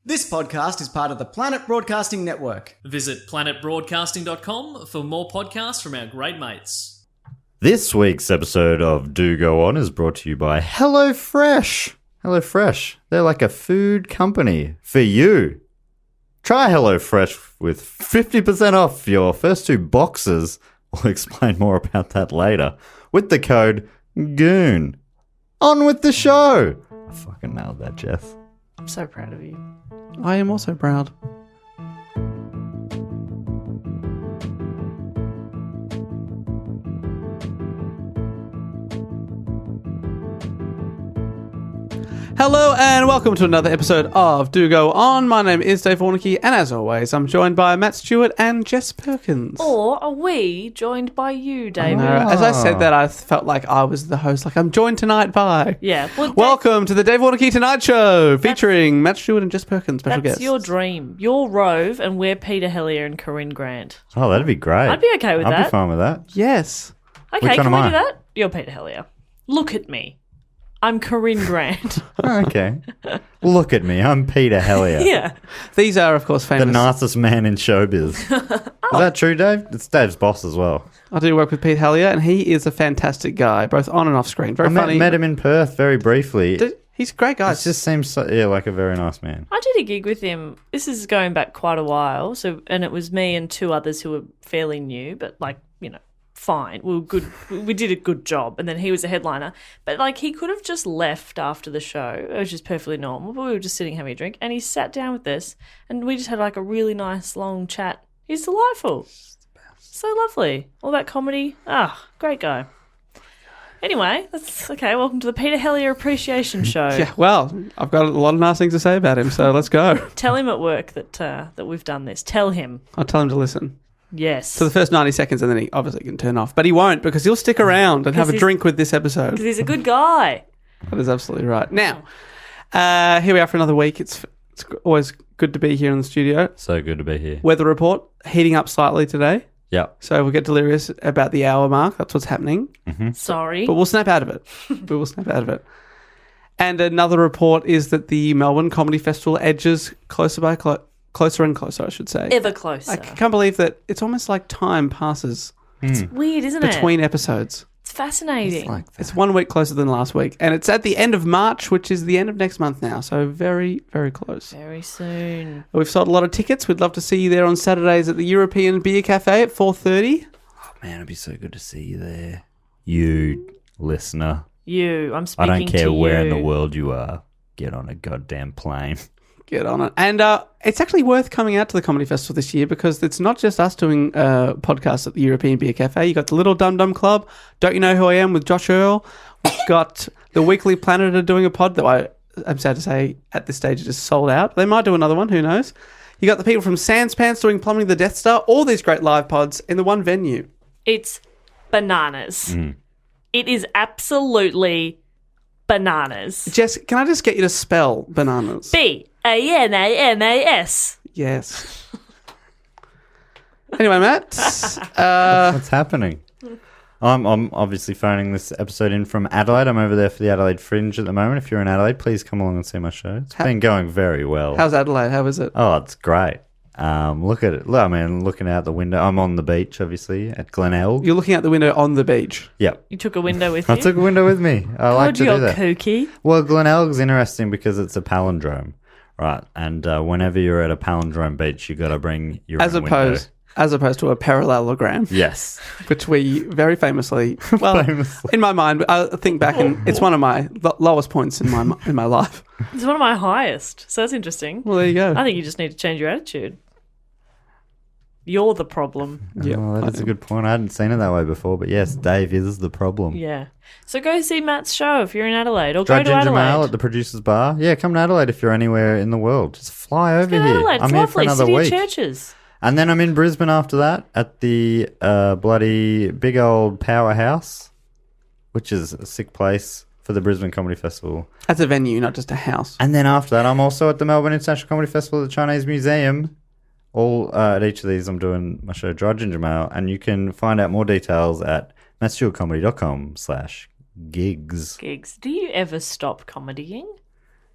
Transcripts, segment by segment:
This podcast is part of the Planet Broadcasting Network. Visit planetbroadcasting.com for more podcasts from our great mates. This week's episode of Do Go On is brought to you by HelloFresh. HelloFresh, they're like a food company for you. Try HelloFresh with 50% off your first 2 boxes. We'll explain more about that later. With the code GOON. On with the show. I fucking nailed that, Jess. I'm so proud of you. I am also proud. Hello and welcome to another episode of Do Go On. My name is Dave Warnicky, and as always, I'm joined by Matt Stewart and Jess Perkins. Or are we joined by you, David? As I said that, I felt like I was the host, like I'm joined tonight by... Yeah. Well, welcome to the Dave Warnicky Tonight Show, featuring Matt Stewart and Jess Perkins, special guests. That's your dream. You're Rove, and we're Peter Hellier and Corinne Grant. Oh, that'd be great. I'd be okay with that. I'd be fine with that. Yes. Okay, Which one can we am I? do that? You're Peter Hellier. Look at me. I'm Corinne Grant. Okay. Look at me. I'm Peter Hellier. Yeah. These are, of course, The famous. nicest man in showbiz. Is that true, Dave? It's Dave's boss as well. I do work with Pete Hellier, and he is a fantastic guy, both on and off screen. Very I funny. met him in Perth very briefly. He's a great guy. It just seems like a very nice man. I did a gig with him. This is going back quite a while. And it was me and 2 others who were fairly new, but fine. We were good. We did a good job. And then he was a headliner. But he could have just left after the show. It was just perfectly normal. But we were just sitting having a drink. And he sat down with us and we just had a really nice long chat. He's delightful. So lovely. All that comedy. Great guy. Anyway, that's okay. Welcome to the Peter Hellier Appreciation Show. Yeah, well, I've got a lot of nice things to say about him, so let's go. Tell him at work that we've done this. Tell him. I'll tell him to listen. Yes. For the first 90 seconds, and then he obviously can turn off. But he won't, because he'll stick around and have a drink with this episode. Because he's a good guy. That is absolutely right. Now, here we are for another week. It's always good to be here in the studio. So good to be here. Weather report, heating up slightly today. Yeah. So we'll get delirious about the hour mark. That's what's happening. Mm-hmm. Sorry. But we'll snap out of it. We will snap out of it. And another report is that the Melbourne Comedy Festival edges closer and closer, I should say. Ever closer. I can't believe that it's almost like time passes It's weird, isn't it? between episodes. It's fascinating. It's 1 week closer than last week. And it's at the end of March, which is the end of next month now. So very, very close. Very soon. We've sold a lot of tickets. We'd love to see you there on Saturdays at the European Beer Cafe at 4:30. Oh, man, it'd be so good to see you there. You, listener. I'm I speaking don't care to where you. in the world you are. Get on a goddamn plane. Get on it. And it's actually worth coming out to the Comedy Festival this year because it's not just us doing podcasts at the European Beer Cafe. You got the Little Dum Dum Club, Don't You Know Who I Am with Josh Earl. We've got the Weekly Planet are doing a pod that I'm sad to say at this stage it is sold out. They might do another one, who knows. You got the people from Sans Pants doing Plumbing the Death Star. All these great live pods in the one venue. It's bananas. It is absolutely bananas. Jess, can I just get you to spell bananas? B-A-N-A-N-A-S. Yes. Anyway, Matt. What's happening? I'm obviously phoning this episode in from Adelaide. I'm over there for the Adelaide Fringe at the moment. If you're in Adelaide, please come along and see my show. It's been going very well. How's Adelaide? How is it? Oh, it's great. Look at it. I mean, looking out the window. I'm on the beach, obviously, at Glenelg. You're looking out the window on the beach. Yep. You took a window with you? I took a window with me. I like to do you're that. kooky. Well, Glenelg's interesting because it's a palindrome, right? And whenever you're at a palindrome beach, you got to bring your own window. As opposed to a parallelogram. Yes. Which we very famously, well, Famously. in my mind, I think back and it's one of my lowest points in my life. It's one of my highest. So that's interesting. Well, there you go. I think you just need to change your attitude. You're the problem. Yeah, Oh, that's a good point. I hadn't seen it that way before, but yes, Dave is the problem. Yeah. So go see Matt's show if you're in Adelaide, or Dry go to Ginger Adelaide. Mail at the Producer's Bar. Yeah, come to Adelaide if you're anywhere in the world. Just fly over Go to here. Adelaide. It's I'm here for lovely. another City week. of Churches. And then I'm in Brisbane after that at the bloody big old powerhouse, which is a sick place for the Brisbane Comedy Festival. That's a venue, not just a house. And then after that, I'm also at the Melbourne International Comedy Festival at the Chinese Museum. All at each of these, I'm doing my show, Dry Ginger Mail, and you can find out more details at mattstewartcomedy.com/gigs. Gigs. Do you ever stop comedying?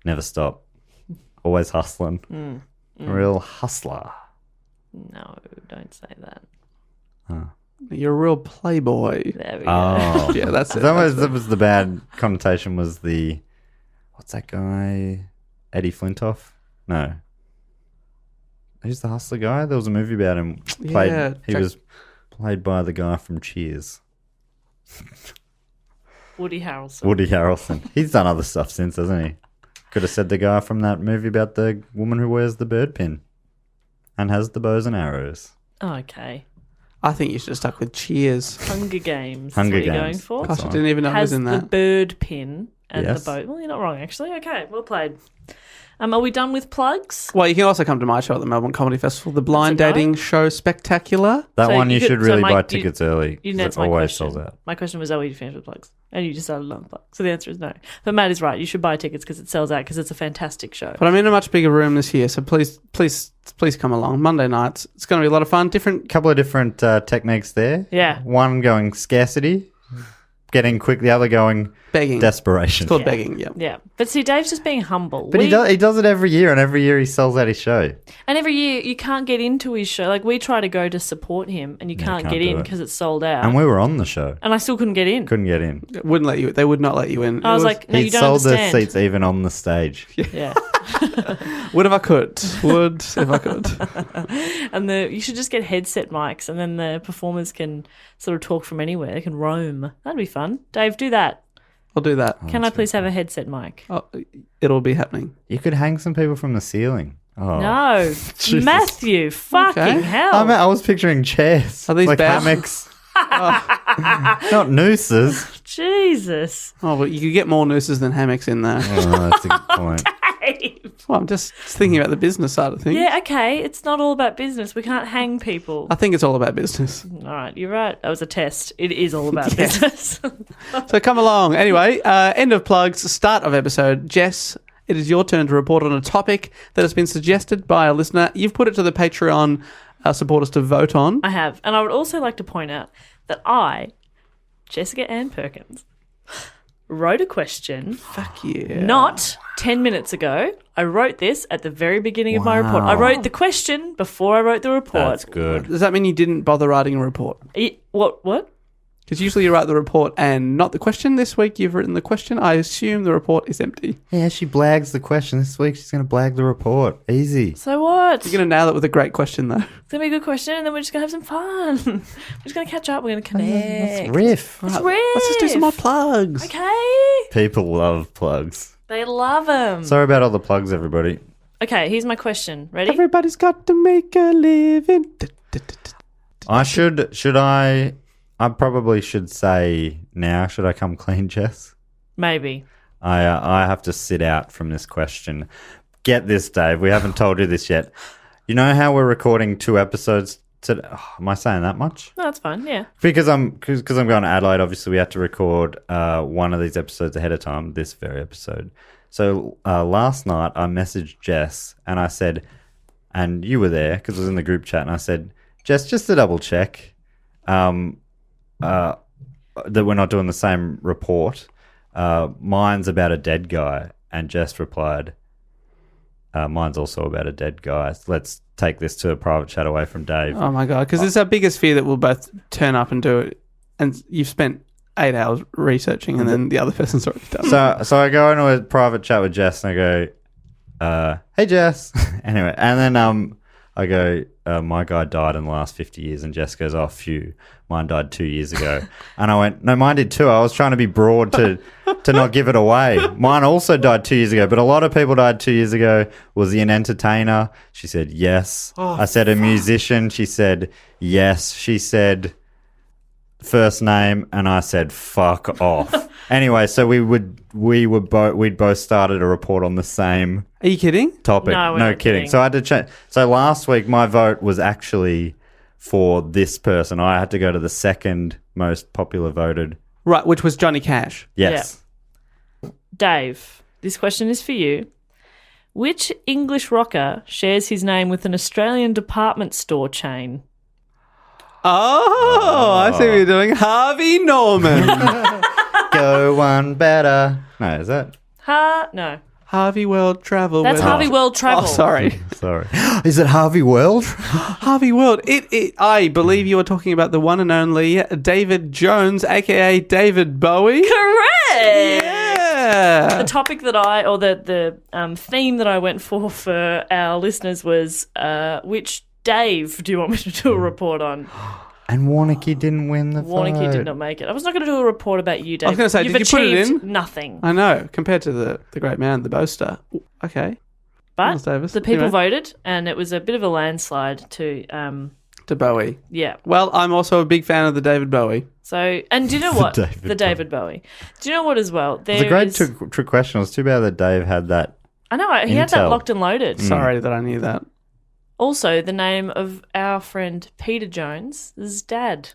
Never stop. always hustling. Real hustler. No, don't say that. You're a real playboy. There we go. Oh. Yeah, that's it. That was the bad connotation was the... What's that guy? Eddie Flintoff? No. Who's the hustler guy? There was a movie about him. He was played by the guy from Cheers. Woody Harrelson. Woody Harrelson. He's done other stuff since, hasn't he? Could have said the guy from that movie about the woman who wears the bird pin and has the bows and arrows. Okay. I think you should have stuck with Cheers. Hunger Games. Hunger That's what you're going Games. for. That's Gosh, I didn't even know it was Has in the that. bird pin and Yes. the boat. Well, you're not wrong, actually. Okay, well played. Are we done with plugs? Well, you can also come to my show at the Melbourne Comedy Festival, the Blind That's a go. Dating Show Spectacular. That So one you you could- should so really Mike, buy you- tickets early You because know, it that's my always question. sells out. My question was, are we finished with plugs? And you just started on plugs. So the answer is no. But Matt is right. You should buy tickets because it sells out because it's a fantastic show. But I'm in a much bigger room this year, so please come along. Monday nights. It's going to be a lot of fun. Different. Couple of different techniques there. Yeah. One going scarcity, getting quick. The other going Begging. desperation. It's called begging, yeah. Yeah. But see, Dave's just being humble. But he does it every year, and every year he sells out his show. And every year you can't get into his show. Like we try to go to support him and you can't can't get do in it. because it's sold out. And we were on the show. And I still couldn't get in. Couldn't get in. Wouldn't let you. They would not let you in. I was like, no, He you don't sold understand. the seats even on the stage. Yeah. would if I could. Would if I could. And you should just get headset mics and then the performers can sort of talk from anywhere. They can roam. That'd be fun. Dave, do that. I'll do that. Can I please have a headset mic? Oh, it'll be happening. You could hang some people from the ceiling. Oh. No. Jesus. Matthew, fucking Okay. hell. I was picturing chairs. Are these like bad? hammocks. Not nooses. Jesus. Oh, but you could get more nooses than hammocks in there. Oh, that's a good point. Well, I'm just thinking about the business side of things. Yeah, okay. It's not all about business. We can't hang people. I think it's all about business. All right, you're right. That was a test. It is all about business. So come along. Anyway, end of plugs, start of episode. Jess, it is your turn to report on a topic that has been suggested by a listener. You've put it to the Patreon supporters to vote on. I have. And I would also like to point out that I, Jessica Ann Perkins, wrote a question Fuck yeah. not 10 minutes ago. I wrote this at the very beginning of my report. I wrote the question before I wrote the report. That's good. Does that mean you didn't bother writing a report? What? Because usually you write the report and not the question. This week you've written the question. I assume the report is empty. Yeah, she blags the question. This week she's going to blag the report. Easy. So what? You're going to nail it with a great question, though. It's going to be a good question, and then we're just going to have some fun. We're just going to catch up. We're going to connect. Riff. It's Let's just do some more riff. plugs. Okay. People love plugs. They love them. Sorry about all the plugs, everybody. Okay, here's my question. Ready? Everybody's got to make a living. I probably should say now, should I come clean, Jess? Maybe. I have to sit out from this question. Get this, Dave. We haven't told you this yet. You know how we're recording 2 episodes today? Oh, am I saying that much? No, that's fine. Yeah. Because I'm going to Adelaide. Obviously, we had to record one of these episodes ahead of time. This very episode. So last night, I messaged Jess and I said, and you were there because it was in the group chat, and I said, Jess, just to double check, that we're not doing the same report. Mine's about a dead guy, and Jess replied, mine's also about a dead guy. Let's take this to a private chat away from Dave. Oh, my God. Because it's our biggest fear that we'll both turn up and do it. And you've spent 8 hours researching, and then the other person's already done. So I go into a private chat with Jess, and I go, hey, Jess. Anyway, and then I go, my guy died in the last 50 years, and Jess goes, oh, phew, mine died 2 years ago. And I went, no, mine did too. I was trying to be broad to not give it away. Mine also died 2 years ago, but a lot of people died 2 years ago. Was he an entertainer? She said, yes. I said, a musician? She said, yes. She said, first name, and I said, fuck off. Anyway, so we'd both started a report on the same Are you kidding? topic. No, we're No not kidding. kidding. So I had to change. So last week my vote was actually for this person. I had to go to the second most popular voted. Right, which was Johnny Cash. Yes. Dave, this question is for you. Which English rocker shares his name with an Australian department store chain? Oh, I see what you're doing. Harvey Norman. Go one better. No, is that? No. Harvey World Travel. That's with- Harvey World Travel. Oh, sorry. Sorry. Is it Harvey World? Harvey World. I believe you are talking about the one and only David Jones, a.k.a. David Bowie. Correct. Yeah. The topic that the theme that I went for our listeners was which Dave do you want me to do a report on? And Warnicky didn't win the Warnicky vote. did not make it. I was not going to do a report about you, Dave. I was going to say, You've did you put it achieved in? nothing. I know, compared to the great man, the boaster. Okay. But Miles Davis. the people Anyway. voted, and it was a bit of a landslide to, To Bowie. yeah. Well, I'm also a big fan of the David Bowie. So, and do you know what? David David Bowie. Do you know what as well? It's a great trick question. It's too bad that Dave had that. I know, he had that Intel. locked and loaded. Sorry that I knew that. Also, the name of our friend Peter Jones' dad.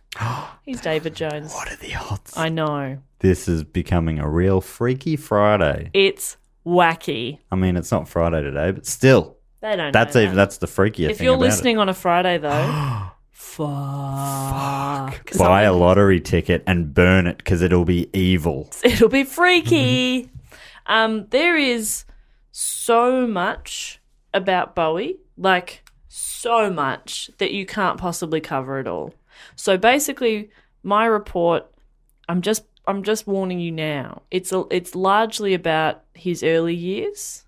He's David Jones. What are the odds? I know. This is becoming a real Freaky Friday. It's wacky. I mean, it's not Friday today, but still. They don't That's know even that's the freakier If thing you're about listening on a Friday, though, fuck. it. Buy a lottery ticket and burn it because it'll be evil. It'll be freaky. There is so much about Bowie, like so much that you can't possibly cover it all. So basically, my report, I'm just warning you now. It's largely about his early years,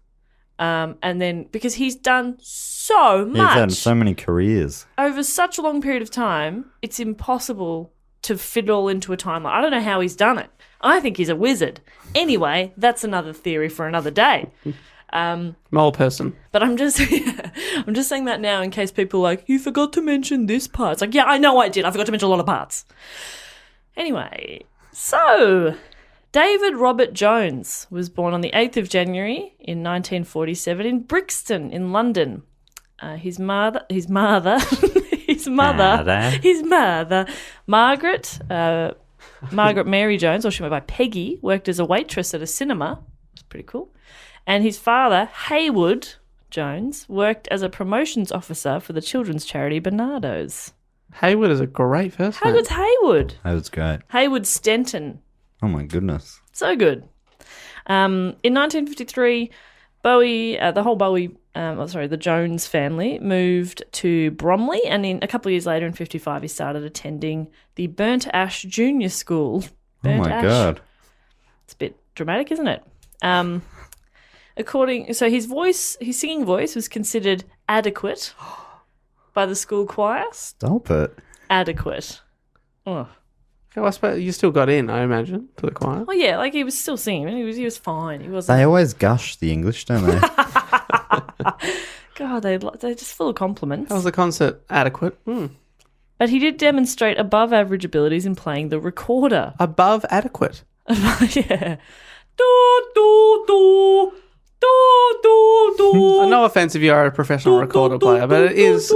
and then because he's done so He's much had so many careers. over such a long period of time, it's impossible to fit it all into a timeline. I don't know how he's done it. I think he's a wizard. Anyway, that's another theory for another day. Mole person. But I'm just I'm just saying that now in case people are like, you forgot to mention this part. It's like, yeah, I know I did. I forgot to mention a lot of parts. Anyway, so David Robert Jones was born on the 8th of January in 1947 in Brixton in London. His mother, Margaret Mary Jones, or she went by Peggy, worked as a waitress at a cinema. It's pretty cool. And his father, Haywood Jones, worked as a promotions officer for the children's charity Barnardo's. Haywood is a great first name. Haywood's Haywood. That was great. Haywood Stenton. Oh my goodness. So good. In 1953, Bowie, the Jones family moved to Bromley, and in a couple of years later, in 55, he started attending the Burnt Ash Junior School. Oh Burnt my Ash. God. It's a bit dramatic, isn't it? His singing voice was considered adequate by the school choir. Stop it. Adequate. Oh. Well, I suppose you still got in, I imagine, to the choir. Oh yeah, like he was still singing. He was fine. He wasn't. They always gush the English, don't they? God, they're just full of compliments. How was the concert? Adequate. But he did demonstrate above average abilities in playing the recorder. Above adequate. Yeah. Do, do, do. Do, do, do. No offense if you are a professional recorder player, but it is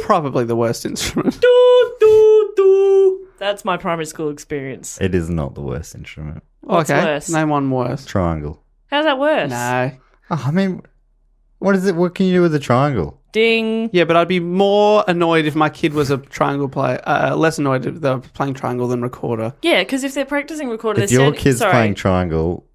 probably the worst instrument. Do, do, do. That's my primary school experience. It is not the worst instrument. What's Okay, worse? name one worse. Triangle. How's that worse? No. Oh, I mean, what is it? What can you do with a triangle? Ding. Yeah, but I'd be more annoyed if my kid was a triangle player. Less annoyed if they were playing triangle than recorder. Yeah, because if they're practicing recorder, If your kid's playing triangle,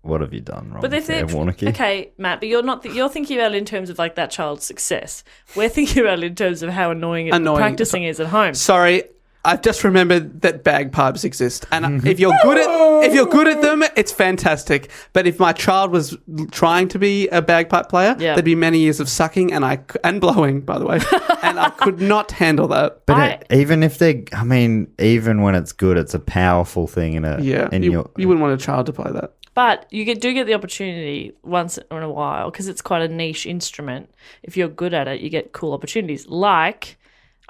what have you done wrong? But if they're Warnicky? okay, Matt, but you're not. You're thinking about it in terms of like that child's success. We're thinking about it in terms of how annoying practicing is at home. Sorry, I've just remembered that bagpipes exist, and if you're good at them, it's fantastic. But if my child was trying to be a bagpipe player, Yeah. there'd be many years of sucking and blowing, by the way, and I could not handle that. But even if even when it's good, it's a powerful thing in a Yeah, you wouldn't want a child to play that. But you do get the opportunity once in a while because it's quite a niche instrument. If you're good at it, you get cool opportunities. Like,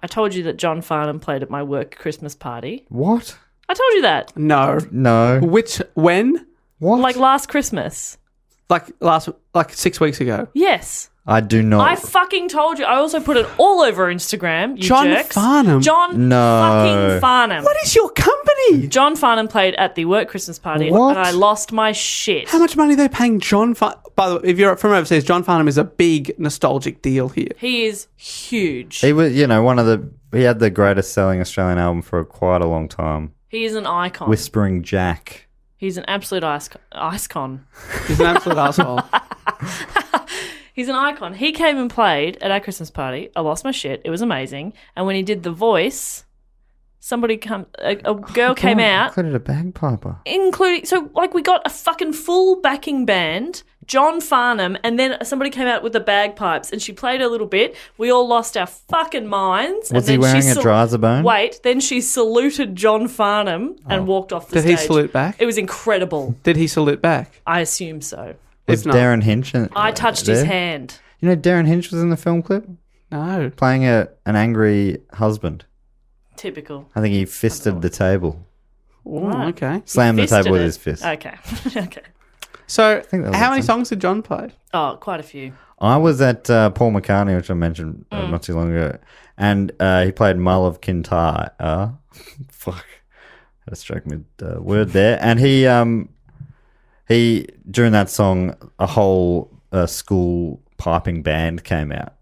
I told you that John Farnham played at my work Christmas party. What? I told you that. No. When? What? Like last Christmas. Like 6 weeks ago. Yes. I do not. I fucking told you. I also put it all over Instagram, you John jerks. Farnham? John fucking Farnham. What is your company? John Farnham played at the work Christmas party What? and I lost my shit. How much money are they paying John Farnham? By the way, if you're from overseas, John Farnham is a big nostalgic deal here. He is huge. He was, he had the greatest selling Australian album for quite a long time. He is an icon. Whispering Jack. He's an absolute icon. He's an absolute asshole. He's an icon. He came and played at our Christmas party. I lost my shit. It was amazing. And when he did the voice, a girl came out. Included a bagpiper. We got a fucking full backing band, John Farnham, and then somebody came out with the bagpipes and she played a little bit. We all lost our fucking minds. Was and he wearing a Dryzerbone? Wait, then she saluted John Farnham and walked off the Did stage. he salute back? It was incredible. Did he salute back? I assume so. Was If not- Darren Hinch? I touched his hand. You know, Darren Hinch was in the film clip No. playing an angry husband. Typical. I think he fisted the table, Oh, Right. okay. slammed the Fisted table with it. his fist. Okay. Okay. So, think that was how many it. songs did John play? Oh, quite a few. I was at Paul McCartney, which I mentioned not too long ago, and he played Mull of Kintyre. Fuck, had a stroke mid word there. And he during that song, a whole school piping band came out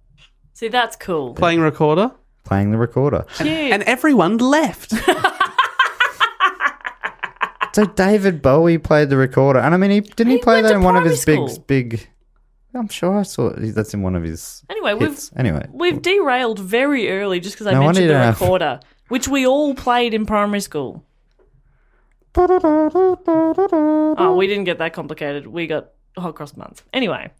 See, that's cool. Playing recorder? playing the recorder. Cute. And everyone left. So David Bowie played the recorder, and I mean, didn't he play went that to in one of primary his school. big? I'm sure I saw it. That's in one of his. Anyway, hits. Anyway, we've derailed very early just because I No wonder mentioned you the don't have- recorder, which we all played in primary school. Oh, we didn't get that complicated. We got hot cross buns. Anyway,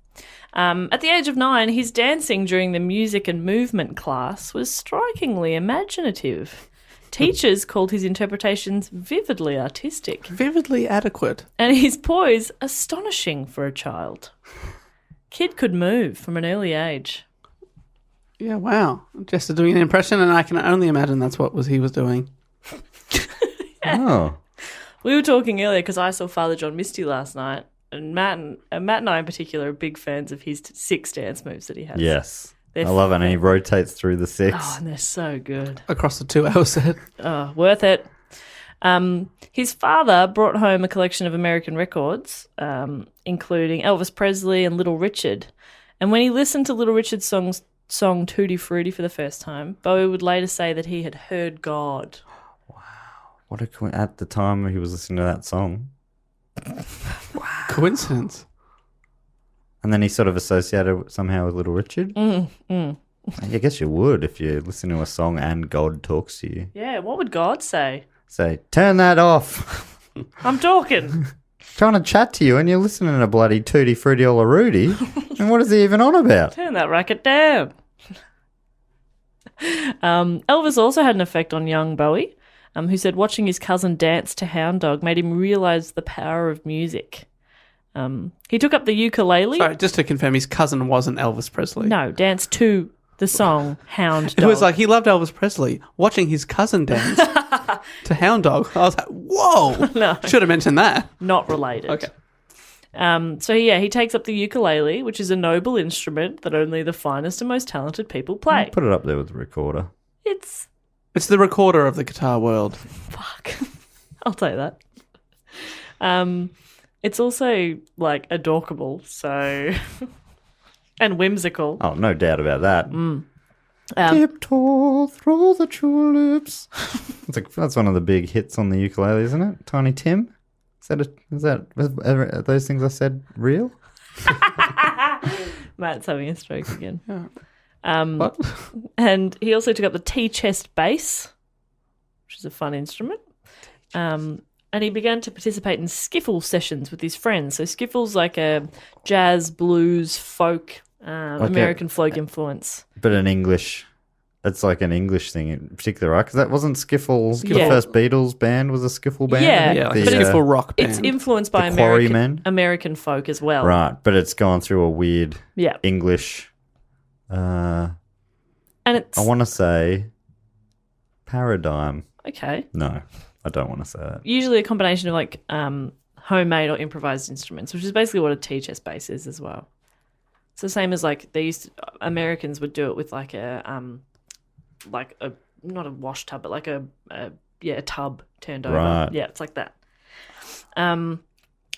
at the age of 9, his dancing during the music and movement class was strikingly imaginative. Teachers called his interpretations vividly artistic, Vividly adequate. and his poise astonishing for a child. Kid could move from an early age. Yeah, wow. Just doing an impression, and I can only imagine that's what he was doing. oh, We were talking earlier because I saw Father John Misty last night, and Matt and I in particular are big fans of his 6 dance moves that he has. yes, They're I love it. And he rotates through the 6. Oh, and they're so good. Across the 2-hour set. Oh, worth it. His father brought home a collection of American records, including Elvis Presley and Little Richard. And when he listened to Little Richard's song Tutti Frutti for the first time, Bowie would later say that he had heard God. What at the time he was listening to that song, Coincidence. and then he sort of associated it somehow with Little Richard. I guess you would if you listen to a song and God talks to you. Yeah, what would God say? Say, turn that off. I'm talking. Trying to chat to you, and you're listening to bloody Tutti Frutti Ola Rudy. And what is he even on about? Turn that racket down. Elvis also had an effect on young Bowie, who said watching his cousin dance to Hound Dog made him realise the power of music. He took up the ukulele. Sorry, just to confirm, his cousin wasn't Elvis Presley. No, danced to the song Hound It Dog. was like he loved Elvis Presley. Watching his cousin dance to Hound Dog, I was like, whoa. No. Should have mentioned that. Not related. Okay. So yeah, he takes up the ukulele, which is a noble instrument that only the finest and most talented people play. Put it up there with the recorder. It's It's the recorder of the guitar world. fuck. I'll take that. It's also like adorable, so and whimsical. Oh, no doubt about that. Tiptoe through the tulips. That's one of the big hits on the ukulele, isn't it? Tiny Tim? Are those things I said real? Matt's having a stroke again. What? And he also took up the T-chest bass, which is a fun instrument. And he began to participate in skiffle sessions with his friends. So skiffle's like a jazz, blues, folk, American folk influence. But in English, it's like an English thing in particular, right? Because that wasn't Skiffle. The Yeah. first Beatles band was a Skiffle band. Yeah. Yeah, like The, a skiffle rock band. It's influenced by The Quarrymen. American folk as well. Right, but it's gone through a weird Yeah. English, And it's I want to say paradigm. okay. No, I don't want to say that. Usually a combination of like homemade or improvised instruments, which is basically what a T-chest bass is as well. It's the same as like Americans would do it with like a not a wash tub, but like a tub turned over. Right. Yeah, it's like that.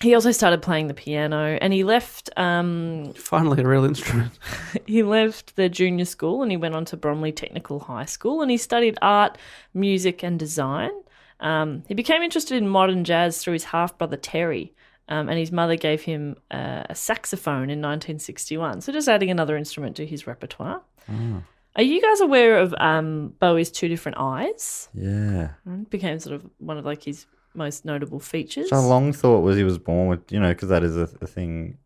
He also started playing the piano, and he left. Finally, a real instrument. He left the junior school and he went on to Bromley Technical High School, and he studied art, music, and design. He became interested in modern jazz through his half-brother Terry, and his mother gave him a saxophone in 1961. So just adding another instrument to his repertoire. Are you guys aware of Bowie's two different eyes? Yeah. It became sort of one of like his most notable features. Which I long thought was he was born with, because that is a thing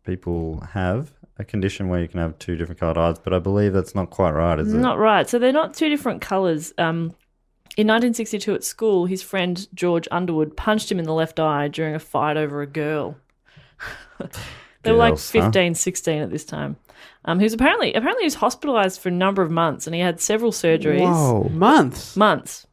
people have, a condition where you can have two different coloured eyes, but I believe that's not quite right, is it? Not right. So they're not two different colours. In 1962 at school, his friend George Underwood punched him in the left eye during a fight over a girl. They were like 15, 16 at this time. He was apparently he was hospitalised for a number of months, and he had several surgeries. Whoa, months.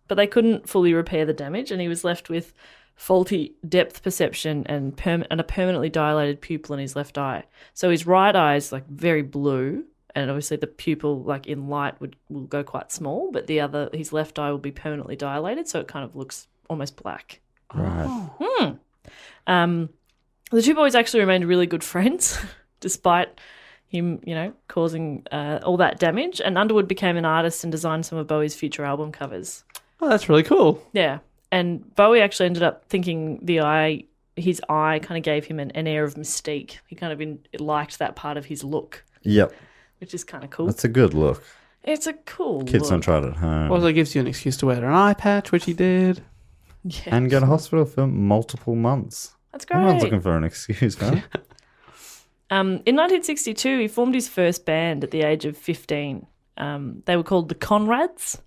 But they couldn't fully repair the damage, and he was left with faulty depth perception and a permanently dilated pupil in his left eye. So his right eye is like very blue, and obviously the pupil, like in light, will go quite small, but his left eye will be permanently dilated, so it kind of looks almost black. Right. The two boys actually remained really good friends, despite him, causing all that damage. And Underwood became an artist and designed some of Bowie's future album covers. Oh, that's really cool. Yeah. And Bowie actually ended up thinking his eye kind of gave him an air of mystique. He kind of liked that part of his look. Yep. Which is kind of cool. That's a good look. It's a cool Kids look. don't try it at home. Well, it gives you an excuse to wear an eye patch, which he did. Yeah. And go to hospital for multiple months. That's great. Everyone's looking for an excuse, man. In 1962, he formed his first band at the age of 15. They were called the Conrads,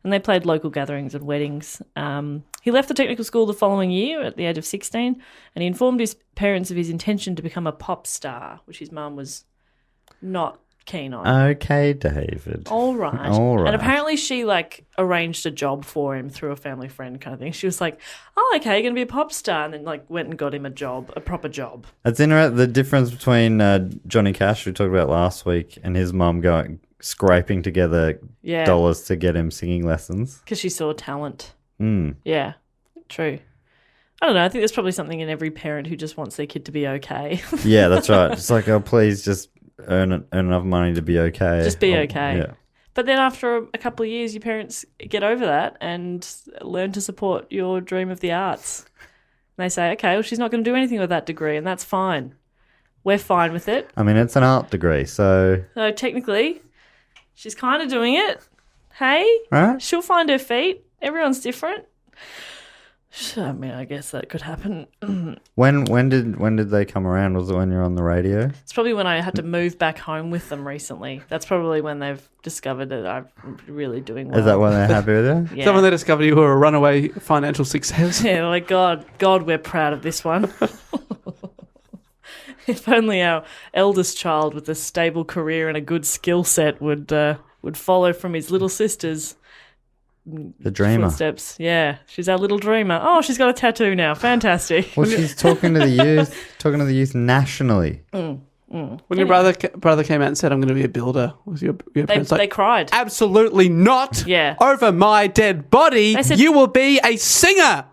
and they played local gatherings and weddings. He left the technical school the following year at the age of 16, and he informed his parents of his intention to become a pop star, which his mum was not keen on. Okay, David. All right. And apparently she arranged a job for him through a family friend kind of thing. She was like, oh, okay, you're going to be a pop star. And then went and got him a proper job. That's interesting. The difference between Johnny Cash, we talked about last week, and his mum scraping together dollars to get him singing lessons. Because she saw talent. Yeah, true. I don't know. I think there's probably something in every parent who just wants their kid to be okay. Yeah, that's right. It's like, oh, please just earn enough money to be okay. Just be okay. Yeah. But then after a couple of years, your parents get over that and learn to support your dream of the arts. And they say, okay, well, she's not going to do anything with that degree, and that's fine. We're fine with it. I mean, it's an art degree, so... So technically, she's kind of doing it. Hey? Right? She'll find her feet. Everyone's different. I mean, I guess that could happen. When did they come around? Was it when you're on the radio? It's probably when I had to move back home with them recently. That's probably when they've discovered that I'm really doing well. Is that when they're happy with you? Yeah. Someone they discovered you were a runaway financial success. Yeah, like, God, we're proud of this one. If only our eldest child with a stable career and a good skill set would follow from his little sister's the dreamer. footsteps. Yeah, she's our little dreamer. Oh, she's got a tattoo now. Fantastic. Well, she's talking to the youth nationally. When your brother came out and said, I'm going to be a builder, was your parents They cried. absolutely not. Yeah. Over my dead body, They said- you will be a singer.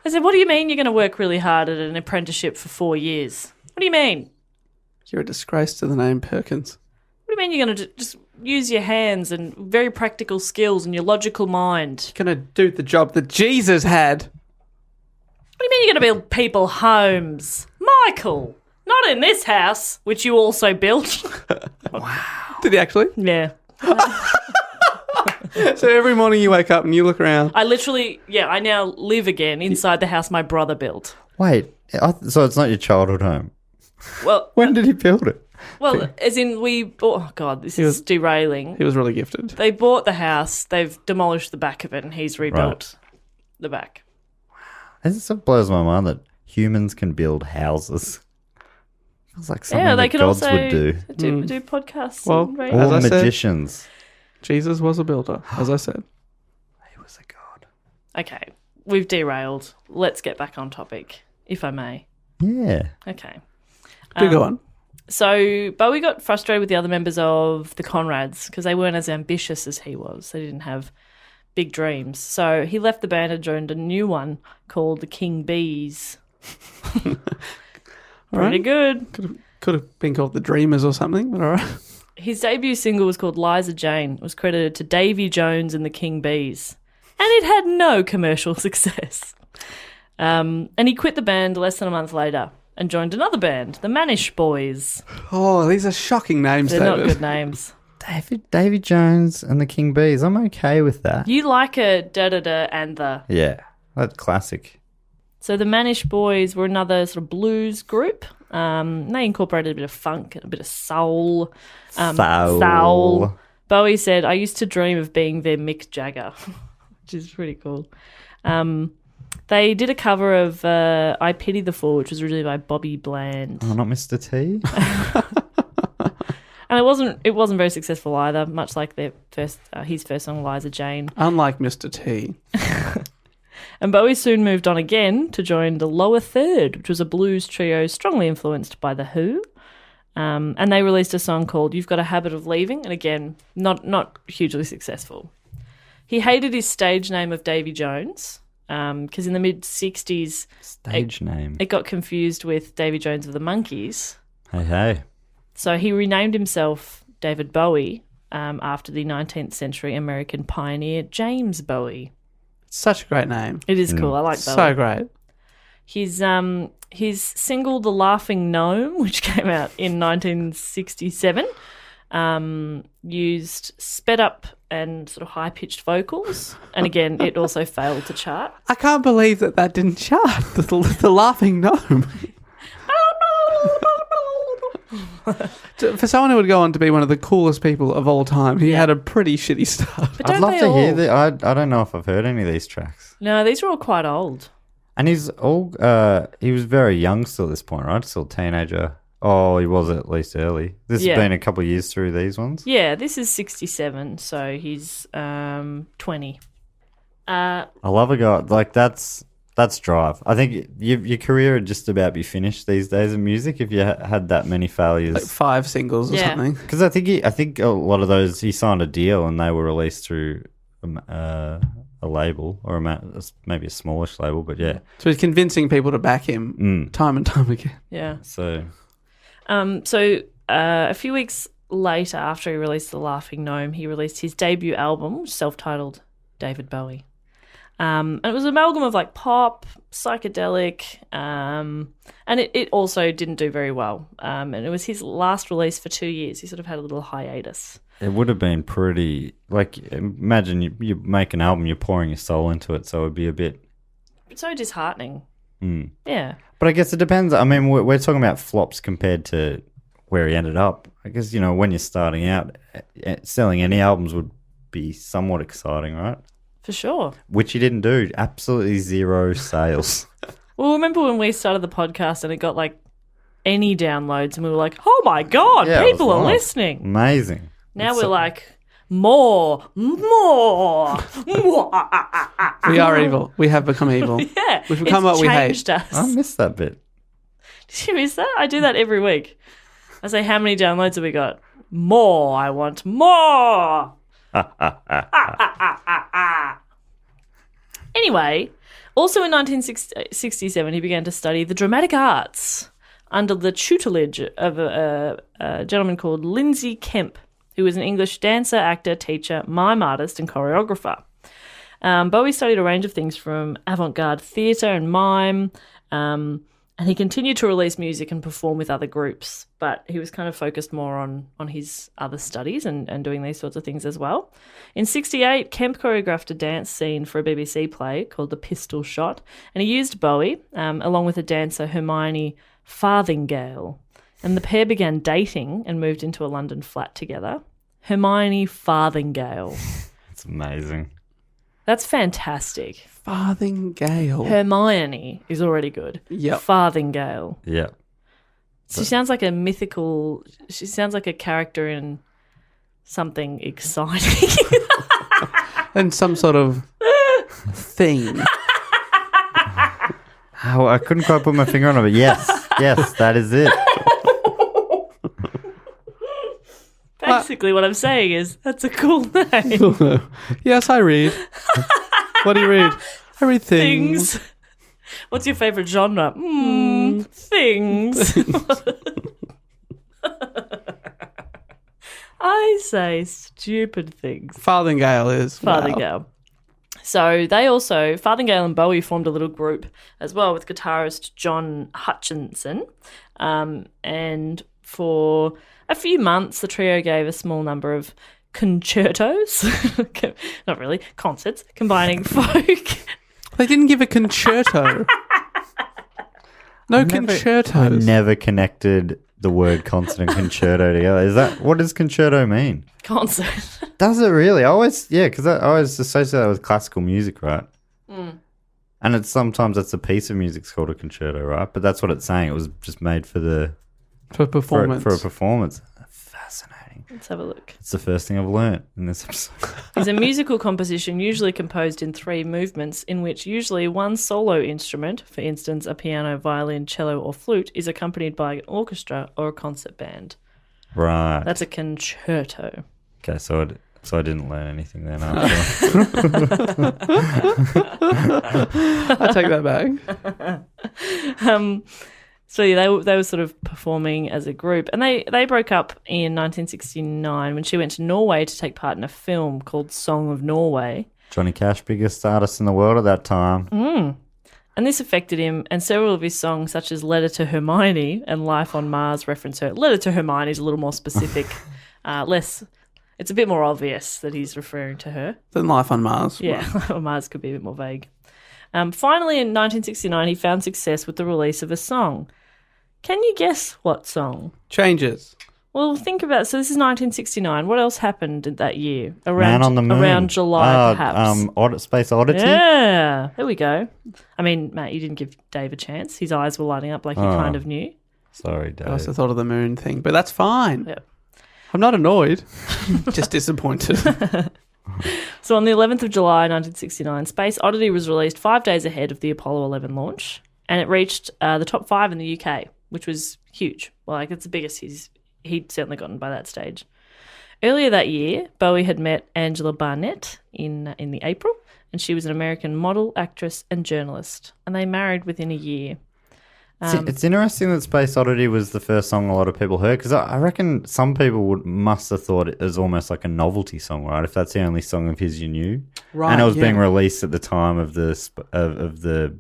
I said, what do you mean you're going to work really hard at an apprenticeship for 4 years? What do you mean? You're a disgrace to the name Perkins. What do you mean you're going to just use your hands and very practical skills and your logical mind? You're going to do the job that Jesus had. What do you mean you're going to build people homes? Michael, not in this house, which you also built. Did he actually? Yeah. So every morning you wake up and you look around. I now live again inside the house my brother built. Wait, so it's not your childhood home? Well, When did he build it? well, as in we bought, oh God, this is derailing. He was really gifted. They bought the house, they've demolished the back of it, and he's rebuilt the back. It blows my mind that humans can build houses. Feels like something They that can gods also would do. do podcasts. Well, and radio. as All I said- magicians. Jesus was a builder, as I said. He was a god. Okay, we've derailed. Let's get back on topic, if I may. Yeah. Okay. Do go on. So Bowie got frustrated with the other members of the Conrads because they weren't as ambitious as he was. They didn't have big dreams. So he left the band and joined a new one called the King Bees. Pretty good. Could have been called The Dreamers or something, but all right. His debut single was called Liza Jane. It was credited to Davy Jones and the King Bees. And it had no commercial success. And he quit the band less than a month later and joined another band, the Manish Boys. Oh, these are shocking names, They're David. not good names. Davy Jones and the King Bees. I'm okay with that. You like a da-da-da and the... Yeah, that's classic. So the Manish Boys were another sort of blues group. They incorporated a bit of funk and a bit of soul. Soul. Bowie said, I used to dream of being their Mick Jagger, which is pretty cool. They did a cover of I Pity the Fool, which was originally by Bobby Bland. Oh, not Mr. T? And it wasn't very successful either, much like his first song, Liza Jane. Unlike Mr. T. And Bowie soon moved on again to join the Lower Third, which was a blues trio strongly influenced by The Who. And they released a song called You've Got a Habit of Leaving, and again, not hugely successful. He hated his stage name of Davy Jones because in the mid-60s... Stage name. It got confused with Davy Jones of the Monkees. Hey. So he renamed himself David Bowie after the 19th century American pioneer James Bowie. Such a great name. It is cool. I like Bowie. So great. His single "The Laughing Gnome," which came out in 1967, used sped up and sort of high pitched vocals, and again, it also failed to chart. I can't believe that didn't chart. The laughing gnome. For someone who would go on to be one of the coolest people of all time, he had a pretty shitty start. But I'd don't love they to all? hear that. I don't know if I've heard any of these tracks. No, these are all quite old. And he was very young still at this point, right? Still a teenager. Oh, he was at least early. This has been a couple of years through these ones. Yeah, this is 67, so he's 20. I love a guy like that's drive. I think your career would just about be finished these days in music if you had that many failures. Like 5 singles or something. Because I think a lot of those he signed a deal and they were released through a label or maybe a smallish label, but yeah. So he's convincing people to back him time and time again. Yeah. So a few weeks later, after he released The Laughing Gnome, he released his debut album, self-titled David Bowie. And it was an amalgam of like pop, psychedelic, and it also didn't do very well. And it was his last release for 2 years. He sort of had a little hiatus. it would have been pretty, like, imagine you make an album, you're pouring your soul into it, so it would be a bit... It's so disheartening. Mm. Yeah. But I guess it depends. I mean, we're talking about flops compared to where he ended up. I guess, you know, when you're starting out, selling any albums would be somewhat exciting, right? For sure. Which he didn't do. Absolutely zero sales. Well, remember when we started the podcast and it got like any downloads and we were like, oh my God, Yeah, it people was are wild. listening. Amazing. Now It's we're so- like, more. We are evil. We have become evil. Yeah. We've become what we hate. changed us. I missed that bit. Did you miss that? I do that every week. I say, how many downloads have we got? More. I want more. Anyway, also in 1967, he began to study the dramatic arts under the tutelage of a gentleman called Lindsay Kemp, who was an English dancer, actor, teacher, mime artist, and choreographer. Bowie studied a range of things from avant-garde theatre and mime, and he continued to release music and perform with other groups, but he was kind of focused more on his other studies and doing these sorts of things as well. In 1968, Kemp choreographed a dance scene for a BBC play called The Pistol Shot, and he used Bowie, along with a dancer, Hermione Farthingale, and the pair began dating and moved into a London flat together. Hermione Farthingale. It's amazing. That's fantastic. Farthingale. Hermione is already good. Yep. Farthingale. Yeah. She sounds like a mythical... She sounds like a character in something exciting. And some sort of thing. Oh, I couldn't quite put my finger on it, but yes, that is it. Basically, what I'm saying is, that's a cool name. Yes, I read. What do you read? I read things. Things. What's your favourite genre? Things. I say stupid things. Farthingale is. wow. Farthingale. So they also, Farthingale and Bowie formed a little group as well with guitarist John Hutchinson. And for a few months, the trio gave a small number of concertos, not really, concerts, combining folk. They didn't give a concerto. Concertos. I never connected the word concert and concerto together. What does concerto mean? Concert. Does it really? Because I always associate that with classical music, right? And sometimes it's a piece of music's called a concerto, right? But that's what it's saying. It was just made for performance. For a performance. Fascinating. Let's have a look. It's the first thing I've learnt in this episode. It's a musical composition usually composed in 3 movements in which usually one solo instrument, for instance, a piano, violin, cello or flute, is accompanied by an orchestra or a concert band. Right. That's a concerto. Okay, so I didn't learn anything then after. I take that back. So yeah, they were sort of performing as a group, and they broke up in 1969 when she went to Norway to take part in a film called Song of Norway. Johnny Cash, biggest artist in the world at that time. And this affected him, and several of his songs, such as Letter to Hermione and Life on Mars, reference her. Letter to Hermione is a little more specific, it's a bit more obvious that he's referring to her. Then Life on Mars. Yeah, Life on Mars could be a bit more vague. Finally, in 1969, he found success with the release of a song. Can you guess what song? Changes. Well, think about it. So this is 1969. What else happened that year? Man on the Moon. Around July, perhaps. Space Oddity? Yeah, there we go. I mean, Matt, you didn't give Dave a chance. His eyes were lighting up like he kind of knew. Sorry, Dave. I also thought of the moon thing, but that's fine. Yep. I'm not annoyed, just disappointed. So on the 11th of July 1969, Space Oddity was released 5 days ahead of the Apollo 11 launch, and it reached the top 5 in the UK, which was huge. Well, like, it's the biggest he'd certainly gotten by that stage. Earlier that year, Bowie had met Angela Barnett in the April, and she was an American model, actress, and journalist, and they married within a year. It's interesting that Space Oddity was the first song a lot of people heard, because I reckon some people must have thought it was almost like a novelty song, right? If that's the only song of his you knew, Right? and it was yeah. being released at the time of the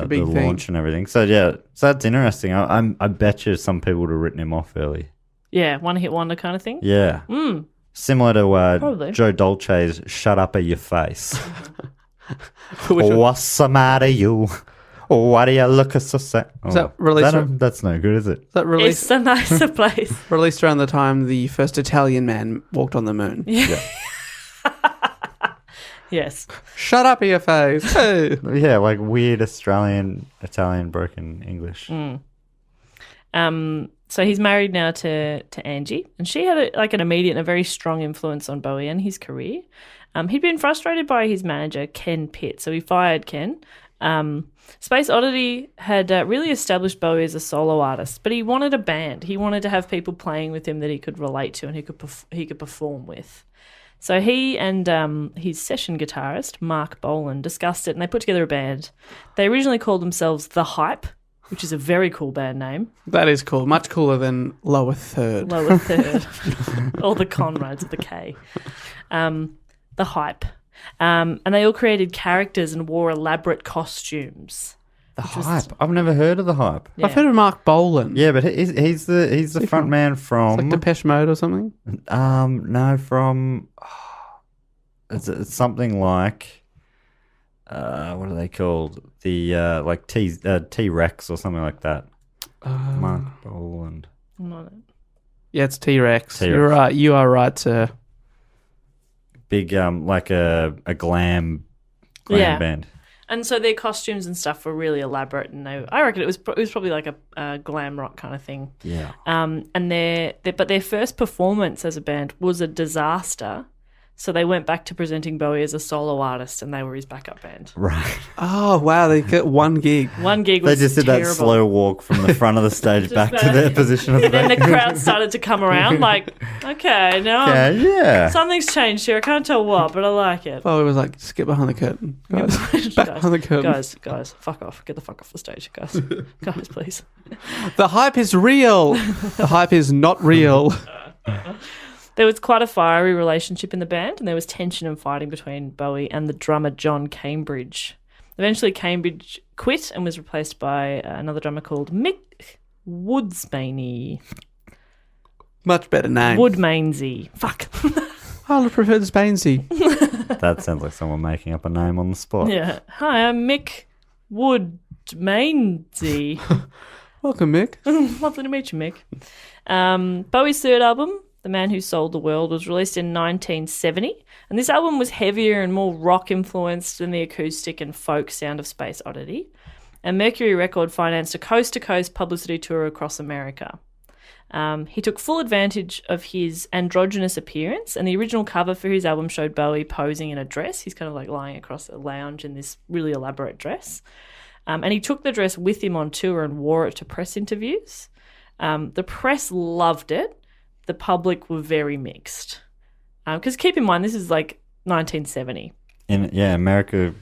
big launch and everything. So yeah, so that's interesting. I bet you some people would have written him off early. Yeah, one-hit wonder kind of thing. Yeah, similar to Probably. Joe Dolce's "Shut Up at Your Face." Which one? What's the matter, you? Why do you look so sad? Is that released? That's no good, is it? That released It's a nicer place. released around the time the first Italian man walked on the moon. Yeah. Yes. Shut up, your face. Hey. Yeah, like weird Italian broken English. So he's married now to Angie, and she had an immediate and a very strong influence on Bowie and his career. He'd been frustrated by his manager, Ken Pitt, so he fired Ken. Space Oddity had really established Bowie as a solo artist, but he wanted a band. He wanted to have people playing with him that he could relate to and he could perform with. So he and his session guitarist, Mark Bolan, discussed it, and they put together a band. They originally called themselves The Hype, which is a very cool band name. That is cool. Much cooler than Lower Third. Lower Third. All the Conrads of the K. The Hype. And they all created characters and wore elaborate costumes. The Hype. I've never heard of The Hype. Yeah. I've heard of Mark Bolan. Yeah, but he's the front man from It's like Depeche Mode or something. no, from it's something like what are they called? The like T-Rex or something like that. Mark Boland. Yeah, it's T-Rex. T-Rex. You're right. You are right, sir. Big like a glam Yeah. band. And so their costumes and stuff were really elaborate, and I reckon it was probably like a glam rock kind of thing. Yeah. And their first performance as a band was a disaster. So they went back to presenting Bowie as a solo artist, and they were his backup band. Right. Oh, wow. They get one gig. One gig They was just did terrible. that slow walk from the front of the stage back to that. their position of the Then band. the crowd started to come around like, okay, now Yeah. something's changed here. I can't tell what, but I like it. Oh, it was like, just get behind the curtain. Guys, back behind the curtain. Guys, fuck off. Get the fuck off the stage, guys. Guys, please. The hype is real. The hype is not real. There was quite a fiery relationship in the band, and there was tension and fighting between Bowie and the drummer John Cambridge. Eventually, Cambridge quit and was replaced by another drummer called Mick Woodsmaney. Much better name. Woodmainsey. Fuck. I prefer the Spainsey. That sounds like someone making up a name on the spot. Yeah. Hi, I'm Mick Woodmainsey. Welcome, Mick. Lovely to meet you, Mick. Bowie's third album, The Man Who Sold the World, was released in 1970, and this album was heavier and more rock-influenced than the acoustic and folk sound of Space Oddity, and Mercury Record financed a coast-to-coast publicity tour across America. He took full advantage of his androgynous appearance, and the original cover for his album showed Bowie posing in a dress. He's kind of like lying across a lounge in this really elaborate dress. And he took the dress with him on tour and wore it to press interviews. The press loved it. The public were very mixed. Because keep in mind, this is like 1970. America,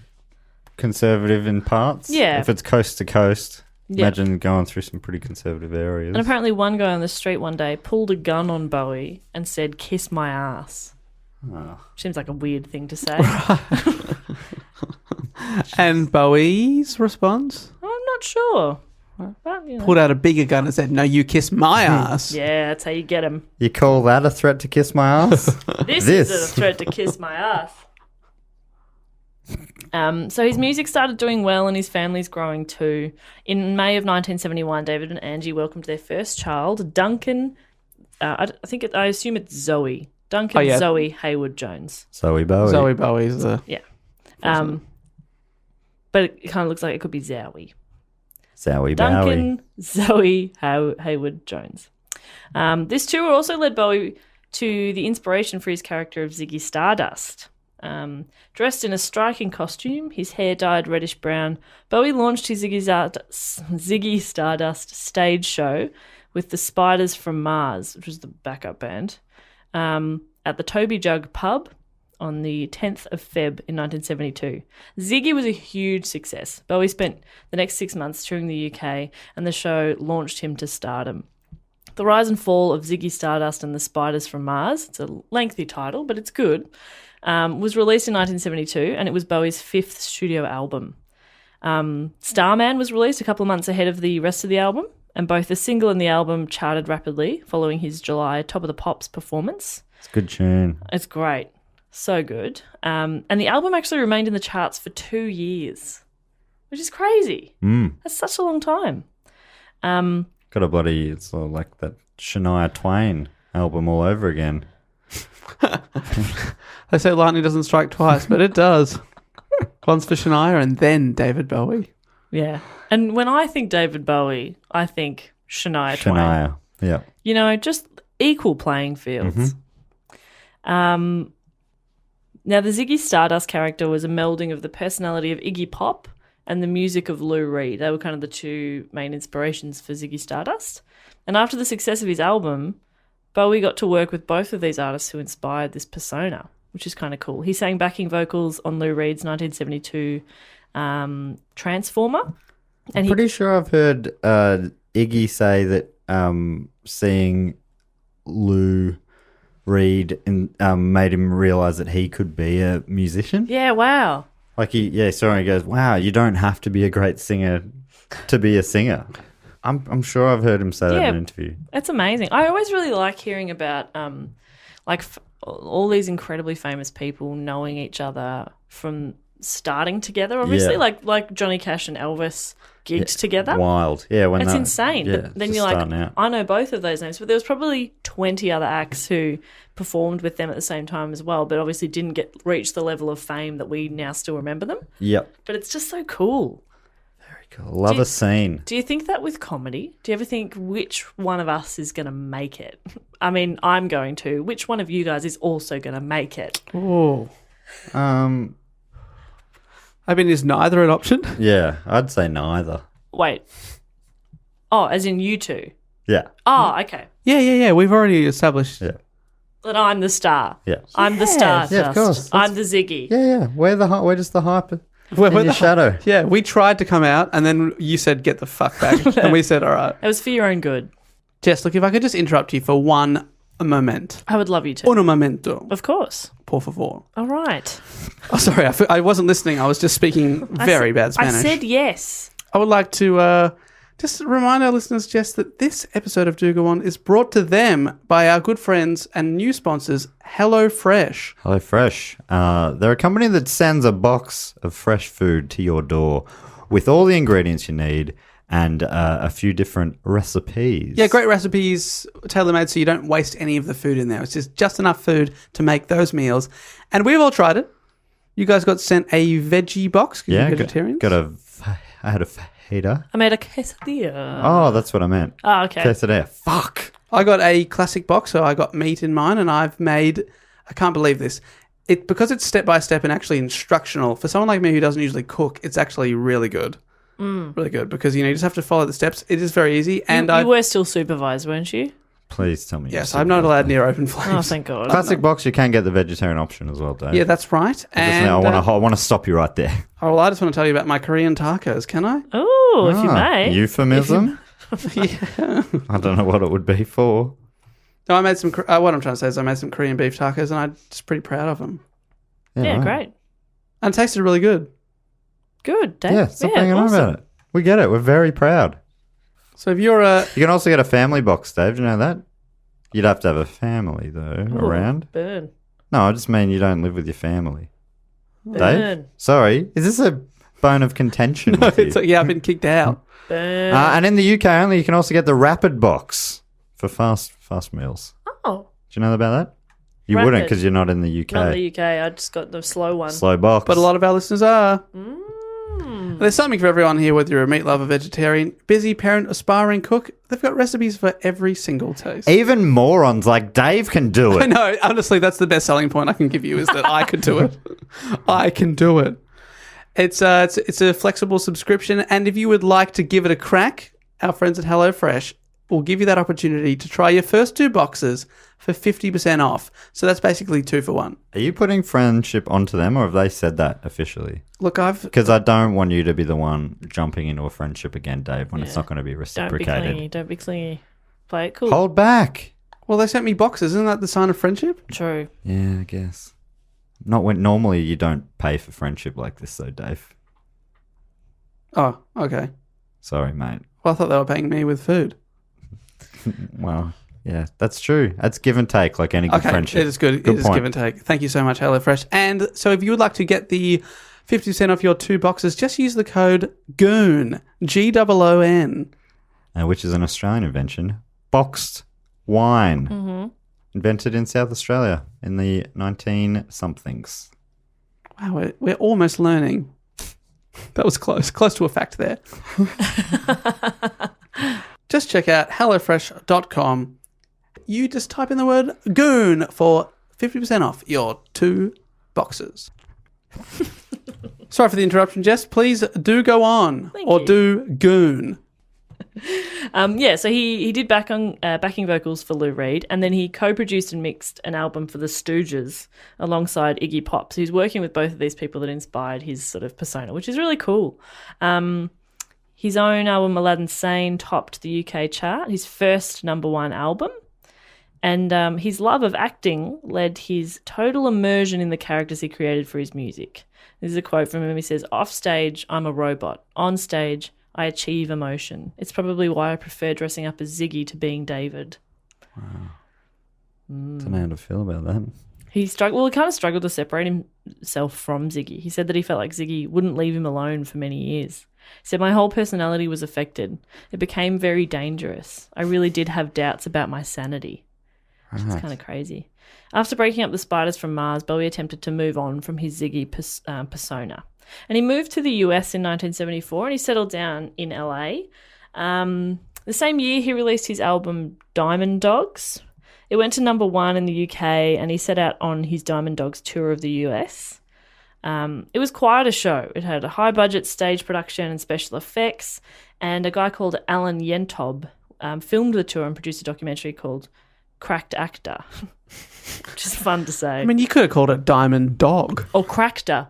conservative in parts. Yeah. If it's coast to coast, Yeah. imagine going through some pretty conservative areas. And apparently one guy on the street one day pulled a gun on Bowie and said, "Kiss my ass." Oh. Seems like a weird thing to say. And Bowie's response? I'm not sure. But, you know. Pulled out a bigger gun and said, "No, you kiss my ass." Yeah, that's how you get him. You call that a threat to kiss my ass? This is a threat to kiss my ass. So his music started doing well and his family's growing too. In May of 1971, David and Angie welcomed their first child, Duncan. I assume it's Zoe. Duncan Oh, yeah. Zoe Hayward Jones. Zoe Bowie. Zoe Bowie's the... Yeah. But it kind of looks like it could be Zowie. Zoe Bowie. Duncan Zoe Hayward Jones. This tour also led Bowie to the inspiration for his character of Ziggy Stardust. Dressed in a striking costume, his hair dyed reddish brown, Bowie launched his Ziggy Stardust stage show with the Spiders from Mars, which was the backup band, at the Toby Jug pub on the 10th of Feb in 1972. Ziggy was a huge success. Bowie spent the next 6 months touring the UK, and the show launched him to stardom. The Rise and Fall of Ziggy Stardust and the Spiders from Mars, it's a lengthy title, but it's good, was released in 1972, and it was Bowie's fifth studio album. Starman was released a couple of months ahead of the rest of the album, and both the single and the album charted rapidly following his July Top of the Pops performance. It's a good tune. It's great. So good. And the album actually remained in the charts for 2 years, which is crazy. That's such a long time. Got a bloody, it's sort of like that Shania Twain album all over again. They say lightning doesn't strike twice, but it does. Once for Shania and then David Bowie. Yeah. And when I think David Bowie, I think Shania Twain. Shania, yeah. You know, just equal playing fields. Now, the Ziggy Stardust character was a melding of the personality of Iggy Pop and the music of Lou Reed. They were kind of the two main inspirations for Ziggy Stardust. And after the success of his album, Bowie got to work with both of these artists who inspired this persona, which is kind of cool. He sang backing vocals on Lou Reed's 1972 Transformer. I'm pretty sure I've heard Iggy say that seeing Lou Reed and made him realise that he could be a musician. Yeah, wow. Like he saw him and goes, "Wow, you don't have to be a great singer to be a singer." I'm sure I've heard him say that in an interview. It's amazing. I always really like hearing about all these incredibly famous people knowing each other from starting together. Obviously, Yeah. like Johnny Cash and Elvis gigged together. Wild. Yeah, when It's that- insane. Yeah, But then just you're like, starting out. I know both of those names, but there was probably 20 other acts who performed with them at the same time as well, but obviously didn't reach the level of fame that we now still remember them. Yep. But it's just so cool. Very cool. Love a scene. Do you think that with comedy? Do you ever think which one of us is going to make it? I mean, I'm going to. Which one of you guys is also going to make it? Oh. I mean, is neither an option? Yeah, I'd say neither. Wait. Oh, as in you two? Yeah. Oh, okay. Yeah. We've already established. Yeah. That I'm the star. Yeah. I'm the star. Yeah, of course. I'm the Ziggy. Yeah. Where does the hype We're in your shadow? Yeah, we tried to come out and then you said, "Get the fuck back." And we said, "All right." It was for your own good. Jess, look, if I could just interrupt you for one moment. I would love you to. Uno momento. Of course. Por favor. All right. Oh, sorry. I wasn't listening. I was just speaking very bad Spanish. I said yes. I would like to just remind our listeners, Jess, that this episode of Do Go On is brought to them by our good friends and new sponsors, HelloFresh. HelloFresh. They're a company that sends a box of fresh food to your door with all the ingredients you need and a few different recipes. Yeah, great recipes, tailor-made so you don't waste any of the food in there. It's just enough food to make those meals. And we've all tried it. You guys got sent a veggie box because you're vegetarians? I had a fajita. I made a quesadilla. Oh, that's what I meant. Oh, okay. Quesadilla. Fuck. I got a classic box, so I got meat in mine, and I've made... I can't believe this. Because it's step-by-step and actually instructional, for someone like me who doesn't usually cook, it's actually really good. Really good, because you just have to follow the steps. It is very easy. And you were still supervised, weren't you? Please tell me. Yes, I'm not allowed near open flames. Oh, thank God. Classic box, you can get the vegetarian option as well, Dave. Yeah, that's right. And I want to stop you right there. well, I just want to tell you about my Korean tacos. Can I? Oh, if you may. Euphemism? Yeah. I don't know what it would be for. No, I made some... what I'm trying to say is I made some Korean beef tacos, and I'm just pretty proud of them. Yeah, right. great. And it tasted really good. Good, Dave. Yeah, stop banging on about it. We get it. We're very proud. So if you're a... You can also get a family box, Dave. Do you know that? You'd have to have a family, though, around. Burn. No, I just mean you don't live with your family. Burn. Dave? Sorry. Is this a bone of contention with you? Yeah, I've been kicked out. Burn. And in the UK only, you can also get the Rapid box for fast meals. Oh. Do you know about that? You Rapid. wouldn't because you're not in the UK. Not in the UK. I just got the slow one. Slow box. But a lot of our listeners are. There's something for everyone here, whether you're a meat lover, vegetarian, busy parent, aspiring cook. They've got recipes for every single taste. Even morons like Dave can do I it. know. Honestly, that's the best selling point I can give you is that I could do it. I can do it. It's a flexible subscription, and if you would like to give it a crack, our friends at HelloFresh will give you that opportunity to try your first 2 boxes for 50% off. So that's basically 2 for 1. Are you putting friendship onto them, or have they said that officially? Look, Because I don't want you to be the one jumping into a friendship again, Dave, when it's not going to be reciprocated. Don't be clingy. Play it cool. Hold back. Well, they sent me boxes. Isn't that the sign of friendship? True. Yeah, I guess. Not when normally you don't pay for friendship like this, though, Dave. Oh, okay. Sorry, mate. Well, I thought they were paying me with food. Well, yeah, that's true. That's give and take, like any good friendship. It is good. It is give and take. Thank you so much, HelloFresh. And so if you would like to get the 50% off your 2 boxes, just use the code GOON, GOON. Which is an Australian invention. Boxed wine. Invented in South Australia in the 19-somethings. Wow, we're almost learning. That was close to a fact there. Just check out HelloFresh.com. You just type in the word GOON for 50% off your 2 boxes. Sorry for the interruption, Jess. Please do go on. Thank or you. do GOON. So he did backing vocals for Lou Reed, and then he co-produced and mixed an album for the Stooges alongside Iggy Pop. So he's working with both of these people that inspired his sort of persona, which is really cool. His own album, Aladdin Sane, topped the UK chart, his first #1 album. And his love of acting led his total immersion in the characters he created for his music. This is a quote from him. He says, "Off stage, I'm a robot. On stage, I achieve emotion. It's probably why I prefer dressing up as Ziggy to being David." Wow. Don't know how to feel about that. He kind of struggled to separate himself from Ziggy. He said that he felt like Ziggy wouldn't leave him alone for many years. He said, "My whole personality was affected. It became very dangerous. I really did have doubts about my sanity." Which is kind of crazy. After breaking up the Spiders from Mars, Bowie attempted to move on from his Ziggy persona. And he moved to the US in 1974 and he settled down in LA. The same year, he released his album Diamond Dogs. It went to #1 in the UK and he set out on his Diamond Dogs tour of the US. It was quite a show. It had a high-budget stage production and special effects, and a guy called Alan Yentob filmed the tour and produced a documentary called Cracked Actor, which is fun to say. I mean, you could have called it Diamond Dog. Or Crackter.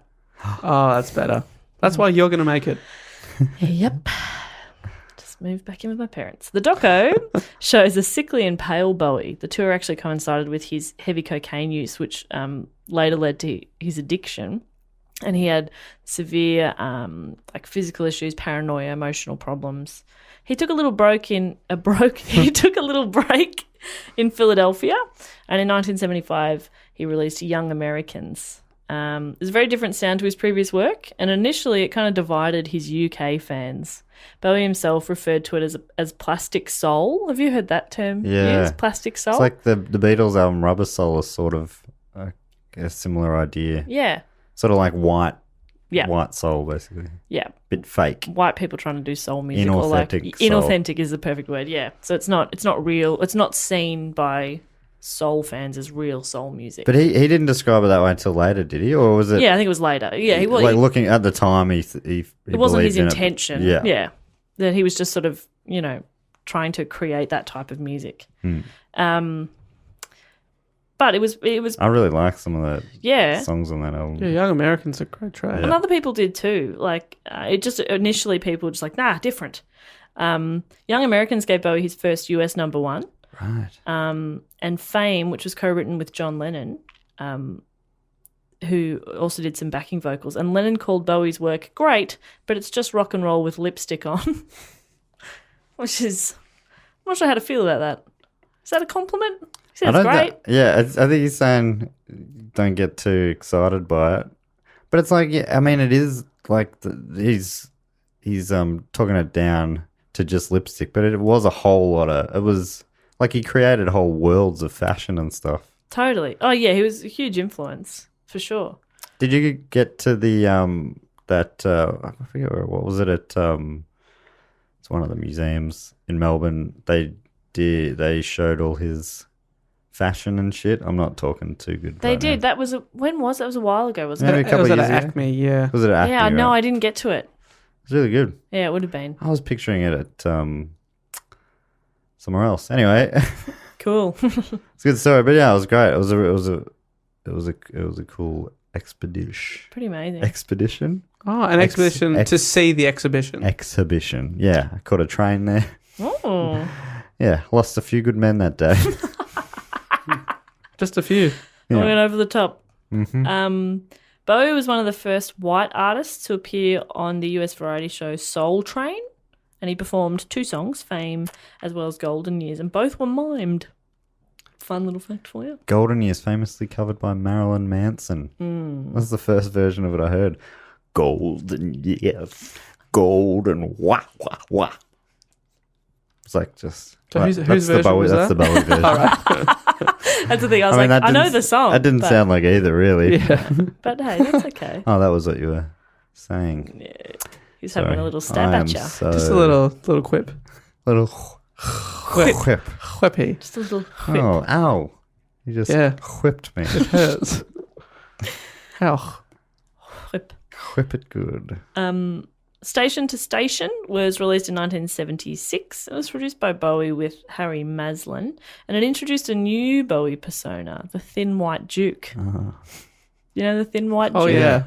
Oh, that's better. That's why you're going to make it. Yep. moved back in with my parents. The doco shows a sickly and pale Bowie. The tour actually coincided with his heavy cocaine use, which later led to his addiction. And he had severe physical issues, paranoia, emotional problems. He took a little break in Philadelphia, and in 1975 he released Young Americans. There's a very different sound to his previous work, and initially it kind of divided his UK fans. Bowie himself referred to it as plastic soul. Have you heard that term used? Plastic soul? It's like the Beatles album Rubber Soul is sort of a similar idea. Yeah. Sort of like white soul, basically. Yeah. Bit fake. White people trying to do soul music. Inauthentic soul. Inauthentic is the perfect word, yeah. So it's not real. It's not seen by soul fans as real soul music. But he didn't describe it that way until later, did he? Or was it? Yeah, I think it was later. Yeah, looking at the time, he it wasn't his believed in intention. it. Yeah. That he was just sort of, trying to create that type of music. But it was. I really like some of the Yeah. songs on that album. Yeah, Young Americans are a great track. And other people did too. Like, it just initially people were just like, nah, different. Young Americans gave Bowie his first US number one. Right. And Fame, which was co-written with John Lennon, who also did some backing vocals. And Lennon called Bowie's work great, but it's just rock and roll with lipstick on. Which is, I'm not sure how to feel about that. Is that a compliment? He said it's great. I think he's saying don't get too excited by it. But it's like, yeah, I mean, it is like he's talking it down to just lipstick, but it was a whole lot of, it was like he created whole worlds of fashion and stuff. Totally. Oh, yeah, he was a huge influence, for sure. Did you get to the, I forget what was it at, it's one of the museums in Melbourne. They showed all his fashion and shit. I'm not talking too good. They right did. now. That was when was that? It was a while ago, wasn't Maybe it? a couple it was of at years ago. Acme, yeah. Was it at Acme? Yeah, no, right? I didn't get to it. It's really good. Yeah, it would have been. I was picturing it at somewhere else. Anyway, Cool. it's a good story, but yeah, it was great. It was a cool expedition. Pretty amazing. Expedition. Oh, an expedition to see the exhibition. Exhibition. Yeah, I caught a train there. Oh. Yeah, lost a few good men that day. Just a few. Yeah. I went over the top. Mm-hmm. Bowie was one of the first white artists to appear on the US variety show Soul Train, and he performed 2 songs, Fame as well as Golden Years, and both were mimed. Fun little fact for you. Golden Years, famously covered by Marilyn Manson. That's the first version of it I heard. Golden Years, golden wah wah wah. It's like just. So right, whose that's the version Bowie. was that's that? the Bowie version. All right. That's the thing. I was mean, like, that I know didn't- the song. That didn't but, sound like either, really. Yeah. But hey, that's okay. Oh, that was what you were saying. Yeah. He's having a Sorry. little stab I at am you. so- Just a little quip. little Whip. whip. Whippy. Just a little whip. Oh, ow! You just Yeah. whipped me. It hurts. Ow. Whip. Whip it good. Station to Station was released in 1976. It was produced by Bowie with Harry Maslin, and it introduced a new Bowie persona, the Thin White Duke. You know the Thin White Oh, Duke? yeah.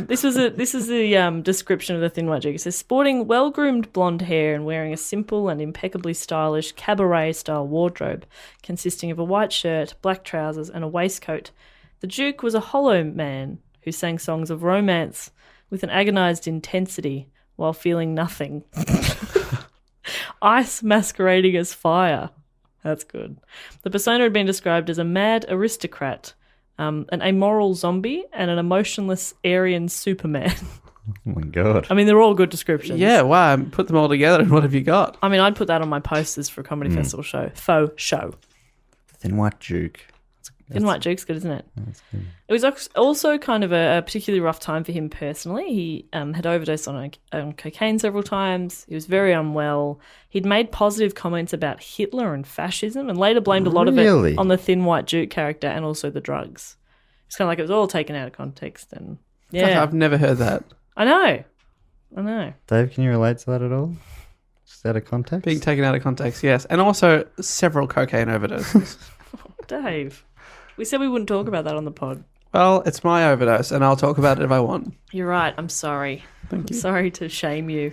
This is the description of the Thin White Duke. It says, sporting well-groomed blonde hair and wearing a simple and impeccably stylish cabaret-style wardrobe consisting of a white shirt, black trousers, and a waistcoat. The Duke was a hollow man who sang songs of romance with an agonised intensity while feeling nothing. Ice masquerading as fire. That's good. The persona had been described as a mad aristocrat, an amoral zombie, and an emotionless Aryan Superman. Oh my god! I mean, they're all good descriptions. Yeah, wow. Put them all together and what have you got? I mean, I'd put that on my posters for a comedy festival show. Faux show. Thin White Duke. Thin White Duke's good, isn't it? That's good. It was also kind of a particularly rough time for him personally. He had overdosed on cocaine several times. He was very unwell. He'd made positive comments about Hitler and fascism and later blamed a lot of Really? it on the Thin White Duke character and also the drugs. It's kind of like it was all taken out of context. And yeah, I've never heard that. I know. Dave, can you relate to that at all? Just out of context? Being taken out of context, yes. And also several cocaine overdoses. Dave, we said we wouldn't talk about that on the pod. Well, it's my overdose and I'll talk about it if I want. You're right. I'm sorry. Thank you. Sorry to shame you.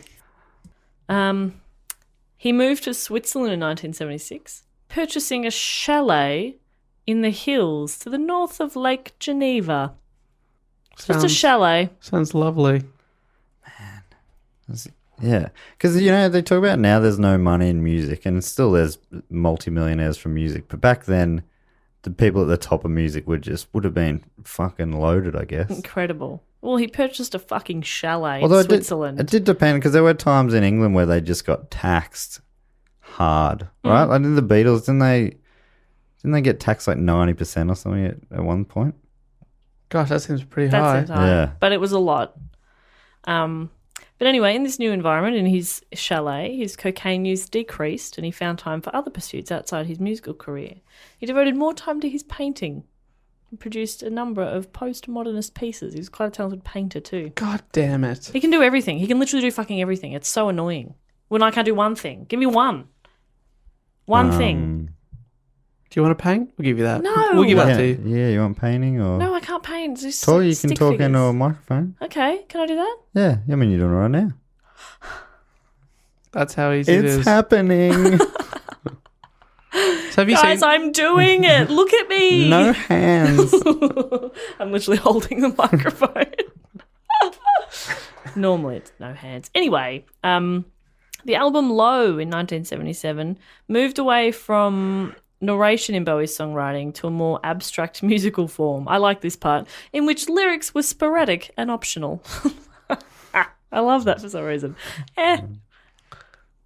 He moved to Switzerland in 1976, purchasing a chalet in the hills to the north of Lake Geneva. Just a chalet. Sounds lovely. Yeah, because they talk about now there's no money in music, and still there's multimillionaires from music. But back then, the people at the top of music would have been fucking loaded, I guess. Incredible. Well, he purchased a fucking chalet Although in Switzerland. it did depend, because there were times in England where they just got taxed hard, right? Like in the Beatles, didn't they get taxed like 90% or something at one point? Gosh, that seems pretty That high. seems high. Yeah. But it was a lot. But anyway, in this new environment, in his chalet, his cocaine use decreased and he found time for other pursuits outside his musical career. He devoted more time to his painting and produced a number of postmodernist pieces. He was quite a talented painter too. God damn it. He can do everything. He can literally do fucking everything. It's so annoying. When I can't do one thing. Give me one. One thing. Do you want to paint? We'll give you that. No. We'll give Yeah, that to you. yeah, you want painting or? No, I can't paint. It's just Tori, you can stick talk figures. into a microphone. Okay, can I do that? Yeah, I mean, you're doing it right now. That's how easy it It's is. happening. So have you Guys, seen... I'm doing it. Look at me. No hands. I'm literally holding the microphone. Normally it's no hands. Anyway, the album Low in 1977 moved away from narration in Bowie's songwriting to a more abstract musical form. I like this part, in which lyrics were sporadic and optional. I love that for some reason.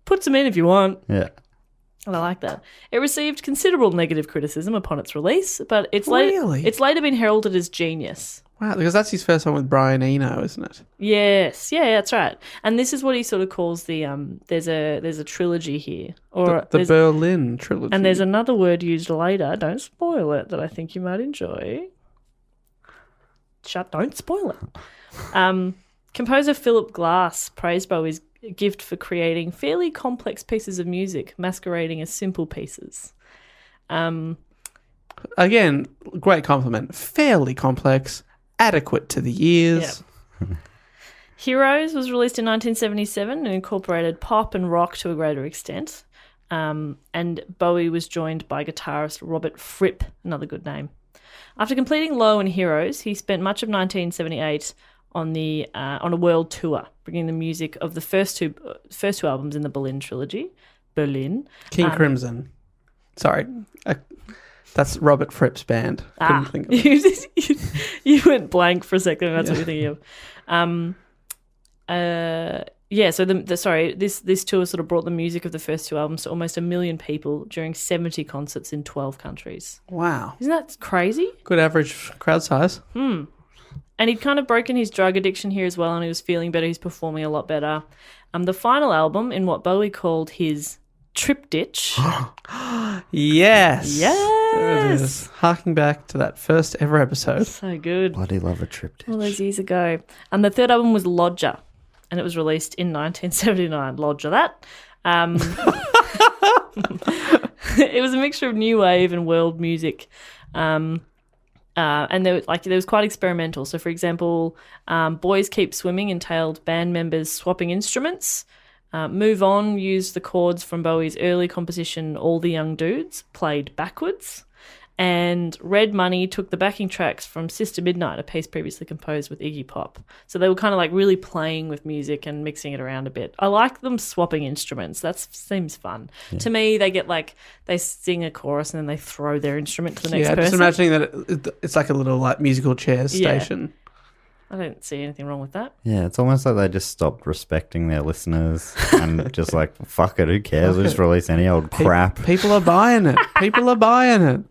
Put some in if you want. Yeah. And I like that. It received considerable negative criticism upon its release, but it's Really? it's later been heralded as genius. Wow, because that's his first one with Brian Eno, isn't it? Yes, yeah, that's right. And this is what he sort of calls the there's a trilogy here, or The there's- Berlin trilogy. and there's another word used later. Don't spoil it. That I think you might enjoy. Don't spoil it. Composer Philip Glass praised Bowie's gift for creating fairly complex pieces of music, masquerading as simple pieces. Again, great compliment. Fairly complex, adequate to the ears. Heroes was released in 1977 and incorporated pop and rock to a greater extent. And Bowie was joined by guitarist Robert Fripp, another good name. After completing Low and Heroes, he spent much of 1978 on a world tour, bringing the music of the first two albums in the Berlin trilogy. King Crimson. Sorry. That's Robert Fripp's band. Couldn't think of it. You went blank for a second. That's what you're thinking of. So this tour sort of brought the music of the first two albums to almost 1 million people during 70 concerts in 12 countries. Wow. Isn't that crazy? Good average crowd size. And he'd kind of broken his drug addiction here as well, and he was feeling better. He's performing a lot better. The final album, in what Bowie called his triptych. Yes. Yes. There it is. Harking back to that first ever episode. So good. Bloody love a triptych. All those years ago. And the third album was Lodger, and it was released in 1979. Lodger that. It was a mixture of new wave and world music. And there was quite experimental. So, for example, Boys Keep Swimming entailed band members swapping instruments. Move On used the chords from Bowie's early composition All the Young Dudes, played backwards. And Red Money took the backing tracks from Sister Midnight, a piece previously composed with Iggy Pop. So they were kind of like really playing with music and mixing it around a bit. I like them swapping instruments. That seems fun. Yeah. To me, they sing a chorus and then they throw their instrument to the next person. Just imagining that it's like a little like musical chairs station. I don't see anything wrong with that. Yeah, it's almost like they just stopped respecting their listeners and just like, fuck it, who cares? We'll just release any old crap. People are buying it. People are buying it.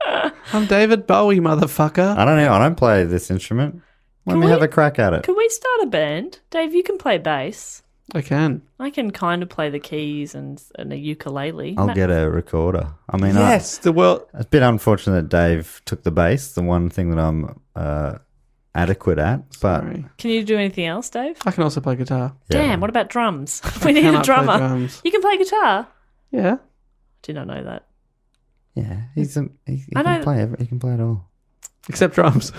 I'm David Bowie, motherfucker. I don't know. I don't play this instrument. Let me have a crack at it. Could we start a band? Dave, you can play bass. I can. I can kind of play the keys and a ukulele. I'll get a recorder. I mean, yes, it's a bit unfortunate that Dave took the bass, the one thing that I'm adequate at. But Sorry. Can you do anything else, Dave? I can also play guitar. Yeah. Damn, what about drums? We need a drummer. You can play guitar? Yeah. Did not know that. Yeah, he can play he can play it all. Except drums.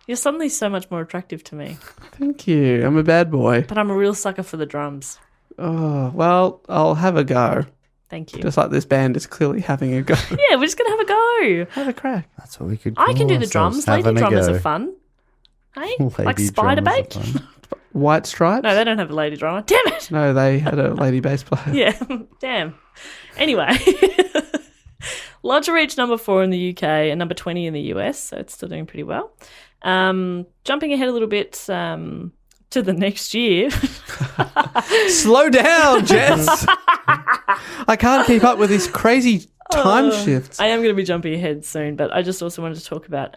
You're suddenly so much more attractive to me. Thank you. I'm a bad boy. But I'm a real sucker for the drums. Oh, well, I'll have a go. Thank you. Just like this band is clearly having a go. Yeah, we're just going to have a go. Have a crack. That's what we could. I can do the call ourselves, drums. Lady having a drummers go. are fun. Hey? Lady Like Spider drummers are Bait? fun. White Stripes? No, they don't have a lady drummer. Damn it! No, they had a lady bass player. Yeah, damn. Anyway, Lodger reached number 4 in the UK and number 20 in the US, so it's still doing pretty well. Jumping ahead a little bit to the next year. Slow down, Jess. I can't keep up with these crazy time shifts. I am going to be jumping ahead soon, but I just also wanted to talk about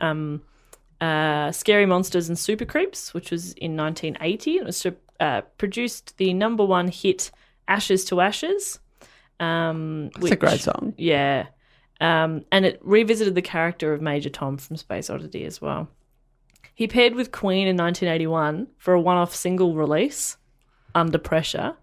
Scary Monsters and Super Creeps, which was in 1980. It was produced the number 1 hit Ashes to Ashes. It's a great song. Yeah. And it revisited the character of Major Tom from Space Oddity as well. He paired with Queen in 1981 for a one-off single release, Under Pressure.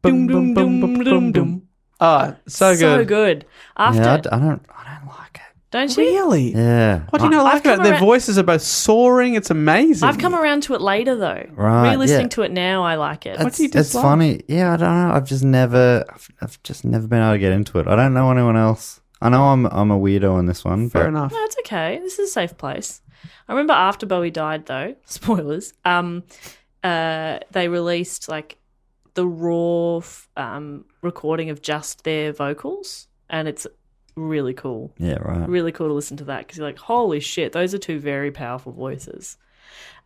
Boom, boom, boom, boom, boom, boom. Oh, so good. So good. After, Yeah, I don't like it. don't you? Really? Yeah. What do you not like about it? Their voices are both soaring. It's amazing. I've come around to it later though. Right, Re-listening yeah. to it now, I like it. What do you It's dislike? funny. Yeah, I don't know. I've just never been able to get into it. I don't know anyone else. I know I'm a weirdo in this one. Fair but enough. No, it's okay. This is a safe place. I remember after Bowie died, though, spoilers, they released like the raw recording of just their vocals, and it's really cool. Yeah, right. Really cool to listen to that because you're like, holy shit, those are 2 very powerful voices.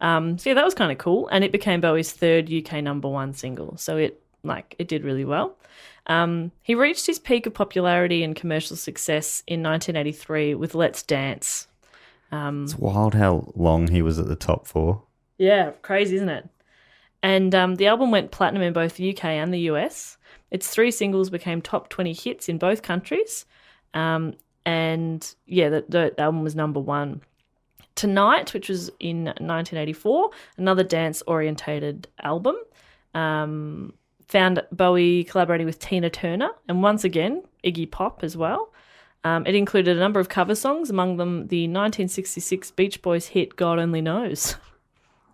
So yeah, that was kind of cool, and it became Bowie's 3rd UK number 1 single. So it did really well. He reached his peak of popularity and commercial success in 1983 with Let's Dance. It's wild how long he was at the top for. Yeah, crazy, isn't it? And the album went platinum in both the UK and the US. Its 3 singles became top 20 hits in both countries. And yeah, the album was number 1. Tonight, which was in 1984, another dance-orientated album, found Bowie collaborating with Tina Turner and once again Iggy Pop as well. It included a number of cover songs, among them the 1966 Beach Boys hit God Only Knows.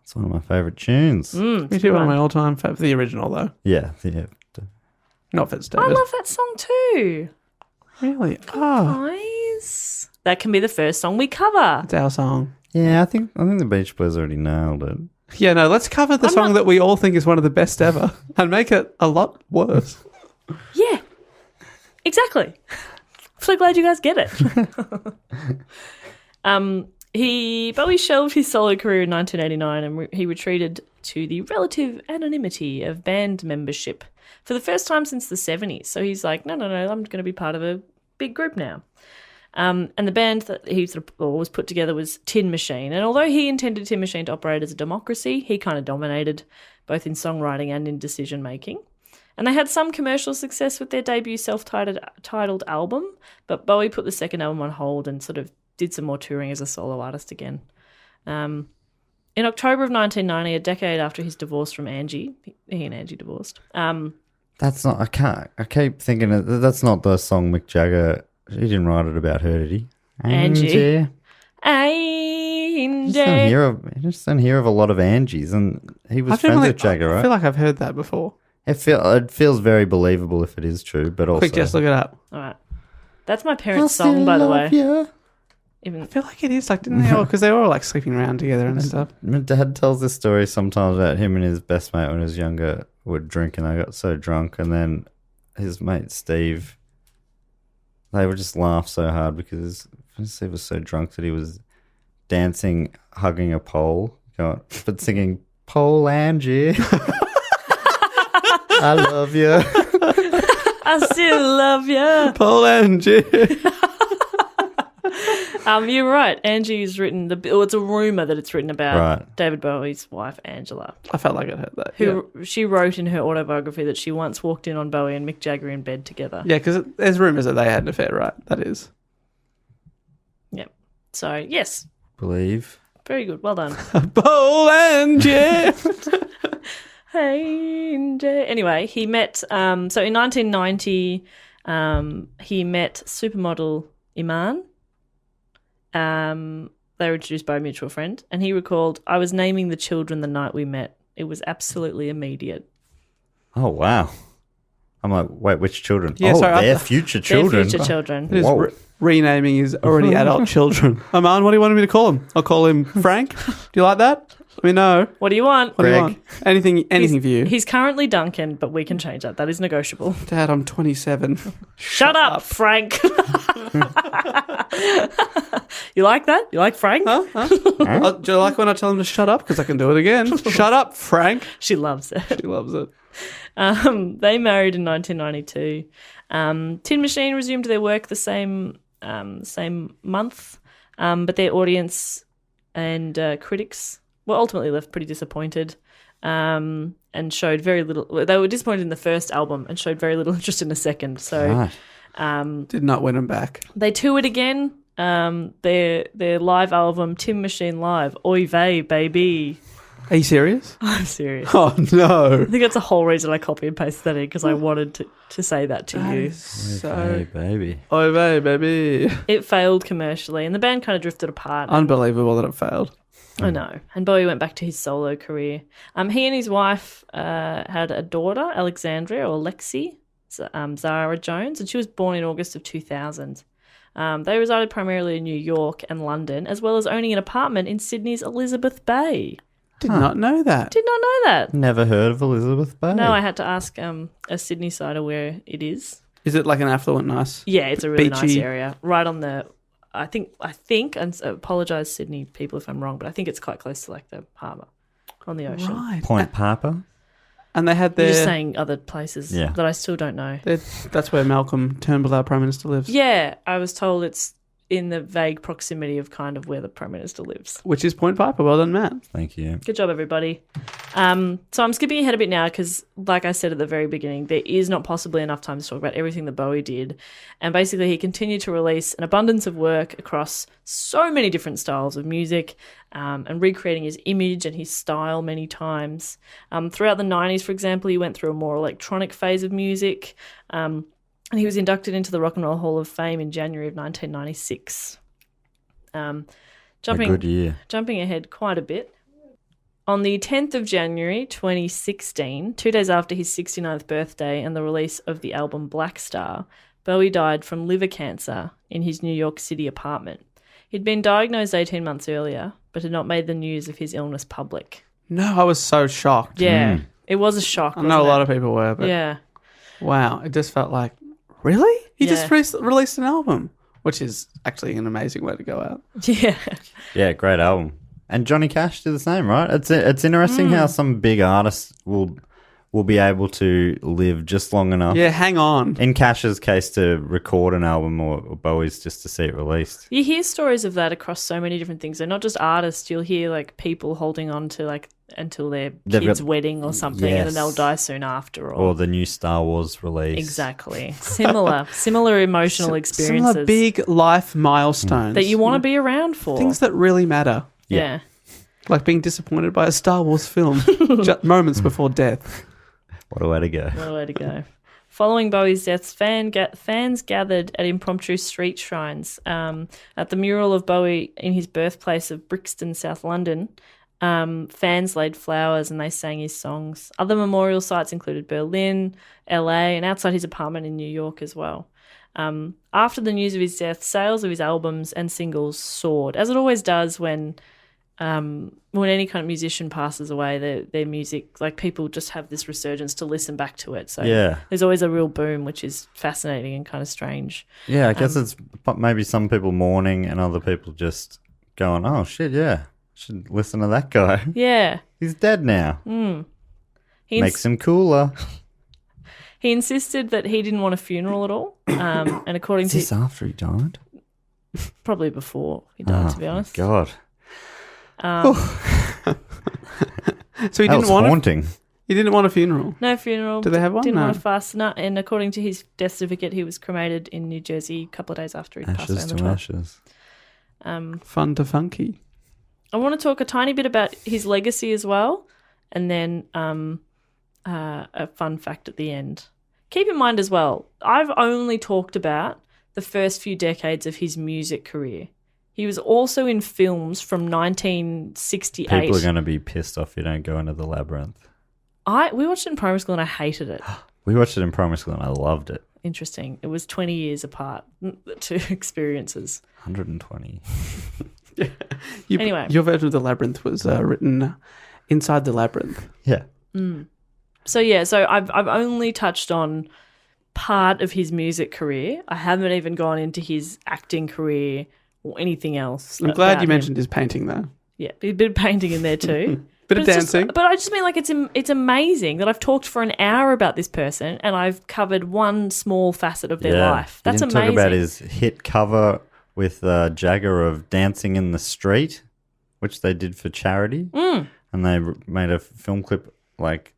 It's one of my favourite tunes. Me too, one of my all-time favourite. The original, though. Yeah. Not Fitz I David. love that song too. Really? Oh, Nice. That can be the first song we cover. it's our song. Yeah, I think the Beach Boys already nailed it. Yeah, no, let's cover the song that we all think is one of the best ever and make it a lot worse. Yeah, exactly. I'm so glad you guys get it. Bowie shelved his solo career in 1989 and he retreated to the relative anonymity of band membership for the first time since the 70s. So he's like, no, I'm going to be part of a big group now. And the band that he was put together was Tin Machine. And although he intended Tin Machine to operate as a democracy, he kind of dominated both in songwriting and in decision making. And they had some commercial success with their debut self-titled album, but Bowie put the second album on hold and sort of did some more touring as a solo artist again. In October of 1990, a decade after his divorce from Angie, he and Angie divorced. That's not. I keep thinking that's not the song Mick Jagger. He didn't write it about her, did he? Angie. I just don't hear of a lot of Angies, and he was friends with Jagger, I right? feel like I've heard that before. It feels very believable if it is true, but also Quick, just look it up. All right. That's my parents' song, by the way. Yeah. I feel like it is. Like, didn't they all? Because they were all like sleeping around together and stuff. My dad tells this story sometimes about him and his best mate when he was younger would drink, and they got so drunk, and then his mate Steve, they would just laugh so hard because Steve was so drunk that he was dancing, hugging a pole, but singing "Pole Angie." I love you. I still love you. Paul Angie. You're right. Angie's written it's a rumor that it's written about Right. David Bowie's wife, Angela, I felt like I'd heard that. who she wrote in her autobiography that she once walked in on Bowie and Mick Jagger in bed together. Yeah, because there's rumours that they had an affair, right? That is. Yep. So, yes, Believe. very good. Well done. Paul Angie. Hey, anyway, he met, so in 1990, he met supermodel Iman. They were introduced by a mutual friend, and he recalled, I was naming the children the night we met. It was absolutely immediate. Oh wow. I'm like, wait, which children? Yeah, oh, sorry, they're future children. They're future children. It is Whoa. renaming his already adult children. Aman, what do you want me to call him? I'll call him Frank. Do you like that? Let me know. What do you want? What do you Greg. want? Anything for you. He's currently Duncan, but we can change that. That is negotiable. Dad, I'm 27. Shut up, Frank. You like that? You like Frank? Huh? Do you like when I tell him to shut up? Because I can do it again. Shut up, Frank. She loves it. She loves it. They married in 1992. Tin Machine resumed their work the same month, but their audience and critics were ultimately left pretty disappointed, and showed very little. They were disappointed in the first album and showed very little interest in the second. So Right. Did not win him back. they toured again. Their live album, Tin Machine Live, Oy vey, baby. Are you serious? I'm serious. Oh, no. I think that's the whole reason I copy and pasted that in, because I wanted to say that to you. So, Hey, baby. oh, baby. It failed commercially, and the band kind of drifted apart. Unbelievable that it failed. I know. And Bowie went back to his solo career. He and his wife had a daughter, Alexandria, or Lexi, Zara Jones, and she was born in August of 2000. They resided primarily in New York and London, as well as owning an apartment in Sydney's Elizabeth Bay. Did not know that. Did not know that. Never heard of Elizabeth Bay. No, I had to ask a Sydney sider where it is. Is it like an affluent, nice? Yeah, it's a really nice Beachy. area. Right on the, I think, and I apologise, Sydney people, if I'm wrong, but I think it's quite close to like the harbour on the ocean. Right. Point Papa. And they had You're their... just saying other places Yeah. that I still don't know. That's where Malcolm Turnbull, our Prime Minister, lives. Yeah, I was told it's in the vague proximity of kind of where the Prime Minister lives. Which is Point Piper. Well done, Matt. Thank you. Good job, everybody. So I'm skipping ahead a bit now because, like I said at the very beginning, there is not possibly enough time to talk about everything that Bowie did. And basically, he continued to release an abundance of work across so many different styles of music, and recreating his image and his style many times. Throughout the 90s, for example, he went through a more electronic phase of music, and he was inducted into the Rock and Roll Hall of Fame in January of 1996. A good year. Jumping ahead quite a bit. On the 10th of January 2016, 2 days after his 69th birthday and the release of the album Black Star, Bowie died from liver cancer in his New York City apartment. He'd been diagnosed 18 months earlier, but had not made the news of his illness public. No, I was so shocked. Yeah, it was a shock. I know a lot of people were, but Yeah. wow, it just felt like, really? He just Yeah. released an album, which is actually an amazing way to go out. Yeah. Yeah, great album. And Johnny Cash did the same, right? It's interesting how some big artists will be able to live just long enough. Yeah, hang on. In Cash's case, to record an album, or Bowie's just to see it released. You hear stories of that across so many different things. They're not just artists. You'll hear like people holding on to like until their They've kid's got- wedding or something, and then Yes. they'll die soon after. Or the new Star Wars release. Exactly. Similar emotional experiences Similar big life milestones. that you want to be around for. Things that really matter. yeah. Like being disappointed by a Star Wars film moments before death. What a way to go. What a way to go. Following Bowie's death, fans gathered at impromptu street shrines. At the mural of Bowie in his birthplace of Brixton, South London, fans laid flowers and they sang his songs. Other memorial sites included Berlin, LA, and outside his apartment in New York as well. After the news of his death, sales of his albums and singles soared, as it always does when any kind of musician passes away. Their music, like people just have this resurgence to listen back to it. So Yeah. there's always a real boom, which is fascinating and kind of strange. Yeah, I guess it's maybe some people mourning and other people just going, oh, shit, yeah, should listen to that guy. Yeah. He's dead now. He Makes him cooler. He insisted that he didn't want a funeral at all. And according Is to this after he died? probably before he died, to be honest. God. So he That didn't was want haunting. he didn't want a funeral. No funeral. Did they have one? Didn't No. want to fast. No, and according to his death certificate, he was cremated in New Jersey a couple of days after he passed away Ashes on the to 12th. ashes. Fun to funky. I want to talk a tiny bit about his legacy as well, and then a fun fact at the end. Keep in mind as well, I've only talked about the first few decades of his music career. He was also in films from 1968. People are going to be pissed off if you don't go into the labyrinth. We watched it in primary school and I hated it. We watched it in primary school and I loved it. Interesting. It was 20 years apart, the two experiences. 120. Anyway. Your version of The Labyrinth was written inside the labyrinth. Yeah. So I've only touched on part of his music career. I haven't even gone into his acting career or anything else. I'm glad about you him. mentioned his painting, though. Yeah, a bit of painting in there too. Bit of But it's just- dancing. but I just mean like it's amazing that I've talked for an hour about this person and I've covered one small facet of their life. That's you didn't amazing. talk about his hit cover with Jagger of Dancing in the Street, which they did for charity. And they made a film clip like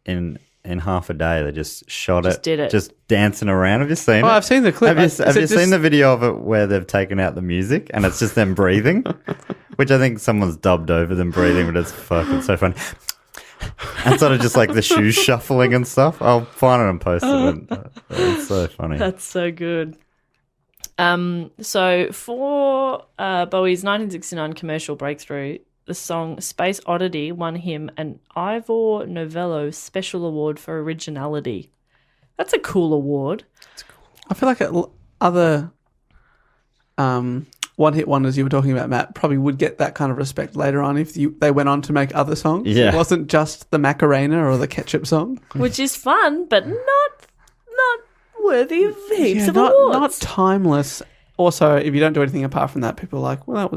in half a day. They just shot Just did it. just dancing around. Have you seen Oh, it? I've seen the clip. Have you seen the video of it where they've taken out the music and it's just them breathing? Which I think someone's dubbed over them breathing, but it's fucking so funny. And sort of just like the shoes shuffling and stuff. I'll find it and post it. It's so funny. That's so good. So for Bowie's 1969 commercial breakthrough, the song Space Oddity won him an Ivor Novello Special Award for Originality. That's a cool award. I feel like other one-hit wonders you were talking about, Matt, probably would get that kind of respect later on if they went on to make other songs. Yeah. It wasn't just the Macarena or the Ketchup song. Which is fun, but not worthy of heaps of not, awards. not timeless. Also, if you don't do anything apart from that, people are like, well,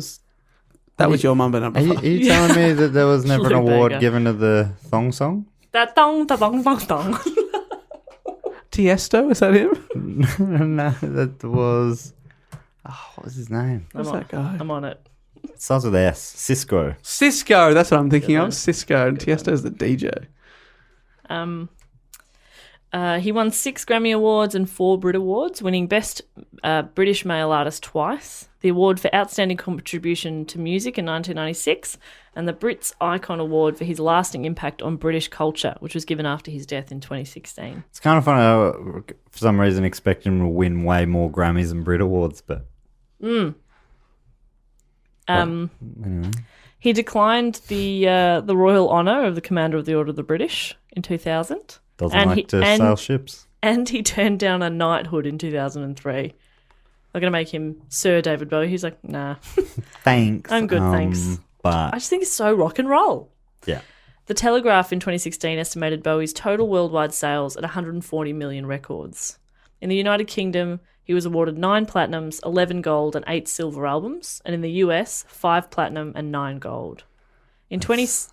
that was your mumbo number Are five. you telling me that there was never an Lou award Bega. given to the thong song? That dong, da dong, dong, dong. Tiesto, is that him? No, that was... Oh, what was his name? What's that guy? I'm on it. It starts with S. Cisco. Cisco, that's what I'm thinking of. Cisco, and Tiesto's the DJ. He won 6 Grammy Awards and 4 Brit Awards, winning Best British Male Artist twice, the award for Outstanding Contribution to Music in 1996, and the Brits Icon Award for his lasting impact on British culture, which was given after his death in 2016. It's kind of funny. I, for some reason, expect him to win way more Grammys and Brit Awards, but... Anyway. He declined the royal honour of the Commander of the Order of the British in 2000. Doesn't And like he- to and- sail ships. And he turned down a knighthood in 2003. They're going to make him Sir David Bowie. He's like, nah. Thanks. I'm good, thanks. I But, just think it's so rock and roll. yeah. The Telegraph in 2016 estimated Bowie's total worldwide sales at 140 million records. In the United Kingdom, he was awarded 9 platinums, 11 gold, and 8 silver albums. And in the US, 5 platinum and 9 gold. That's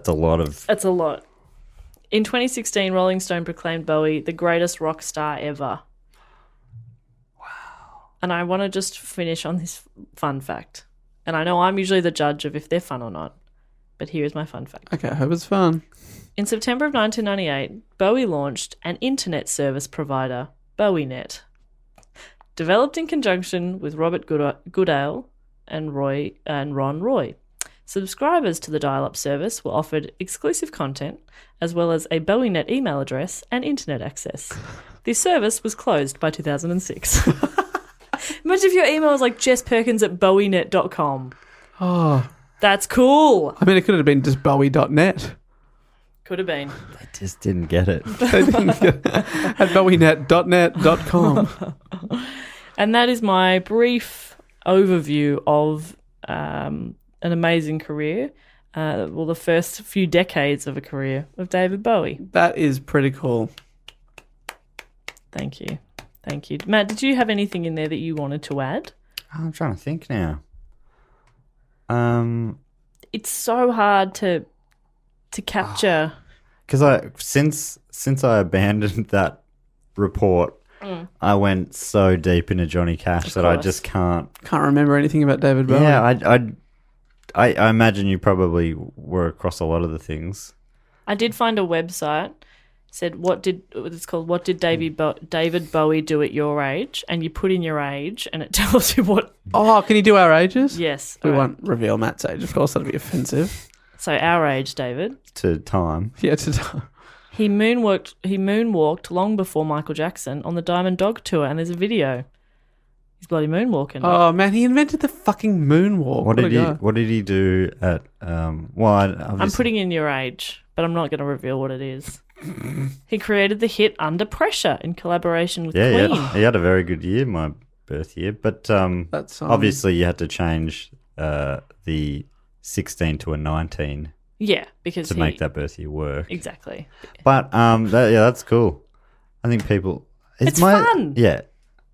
a lot of... That's a lot. In 2016, Rolling Stone proclaimed Bowie the greatest rock star ever. Wow. And I want to just finish on this fun fact. And I know I'm usually the judge of if they're fun or not, but here is my fun fact. Okay, I hope it's fun. In September of 1998, Bowie launched an internet service provider, BowieNet, developed in conjunction with Robert Goodale and Ron Roy. Subscribers to the dial-up service were offered exclusive content, as well as a BowieNet email address and internet access. The service was closed by 2006. Imagine if your email was like jessperkins@bowienet.com. Oh, That's cool. I mean, it could have been just Bowie.net. Could have been. I just didn't get it. At bowienet.net.com. And that is my brief overview of an amazing career. The first few decades of a career of David Bowie. That is pretty cool. Thank you. Thank you. Matt, did you have anything in there that you wanted to add? I'm trying to think now. It's so hard to capture. Because since I abandoned that report, I went so deep into Johnny Cash that I course. just can't. Can't remember anything about David Bowie. Yeah, I imagine you probably were across a lot of the things. I did find a website. Said what did David Bowie do at your age? And you put in your age, and it tells you what. Oh, can you do our ages? Yes, We all right. won't reveal Matt's age, of course. That'd be offensive. So our age, David. To time. Yeah, He moonwalked long before Michael Jackson on the Diamond Dog tour, and there's a video. He's bloody moonwalking. Oh man, he invented the fucking moonwalk. What a did he? guy. What did he do at? I'm putting in your age, but I'm not going to reveal what it is. He created the hit Under Pressure in collaboration with Yeah, Queen. he had a very good year, my birth year. But That's obviously you had to change the 16 to a 19 Yeah, because to make that birth year work. Exactly. But that's cool. I think people... It's fun. Yeah,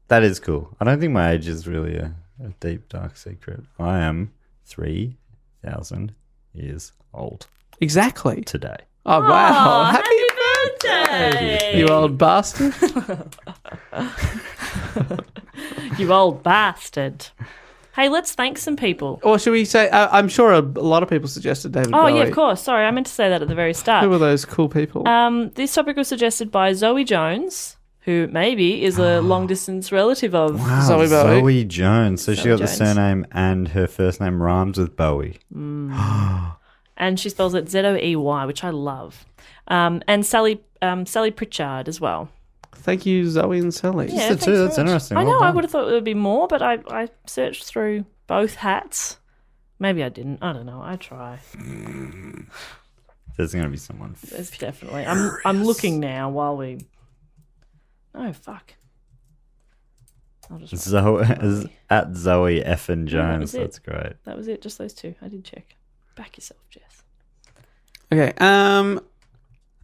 that is cool. I don't think my age is really a deep, dark secret. I am 3,000 years old Exactly. today. Oh, wow. Happy birthday! You old bastard. You old bastard. Hey, let's thank some people. Or should we say, I'm sure a lot of people suggested David Oh, Bowie. yeah, of course. Sorry, I meant to say that at the very start. Who were those cool people? This topic was suggested by Zoe Jones, who maybe is a long-distance relative of... Wow, Zoe Bowie. Zoe Jones. So she Zoe got the Jones. surname and her first name rhymes with Bowie. And she spells it Z-O-E-Y, which I love. And Sally Pritchard as well. Thank you, Zoe and Sally. Yeah, the thanks two, very that's much. interesting. I Well know, I done. would have thought there would be more, but I searched through both hats. Maybe I didn't. I don't know. I try. There's going to be someone. There's definitely. I'm looking now while we... Oh, fuck. I'll just... Zoe is at Zoe effin Yeah, that Jones. was it. That's great. That was it, just those two. I did check. Back yourself, Jess. Okay.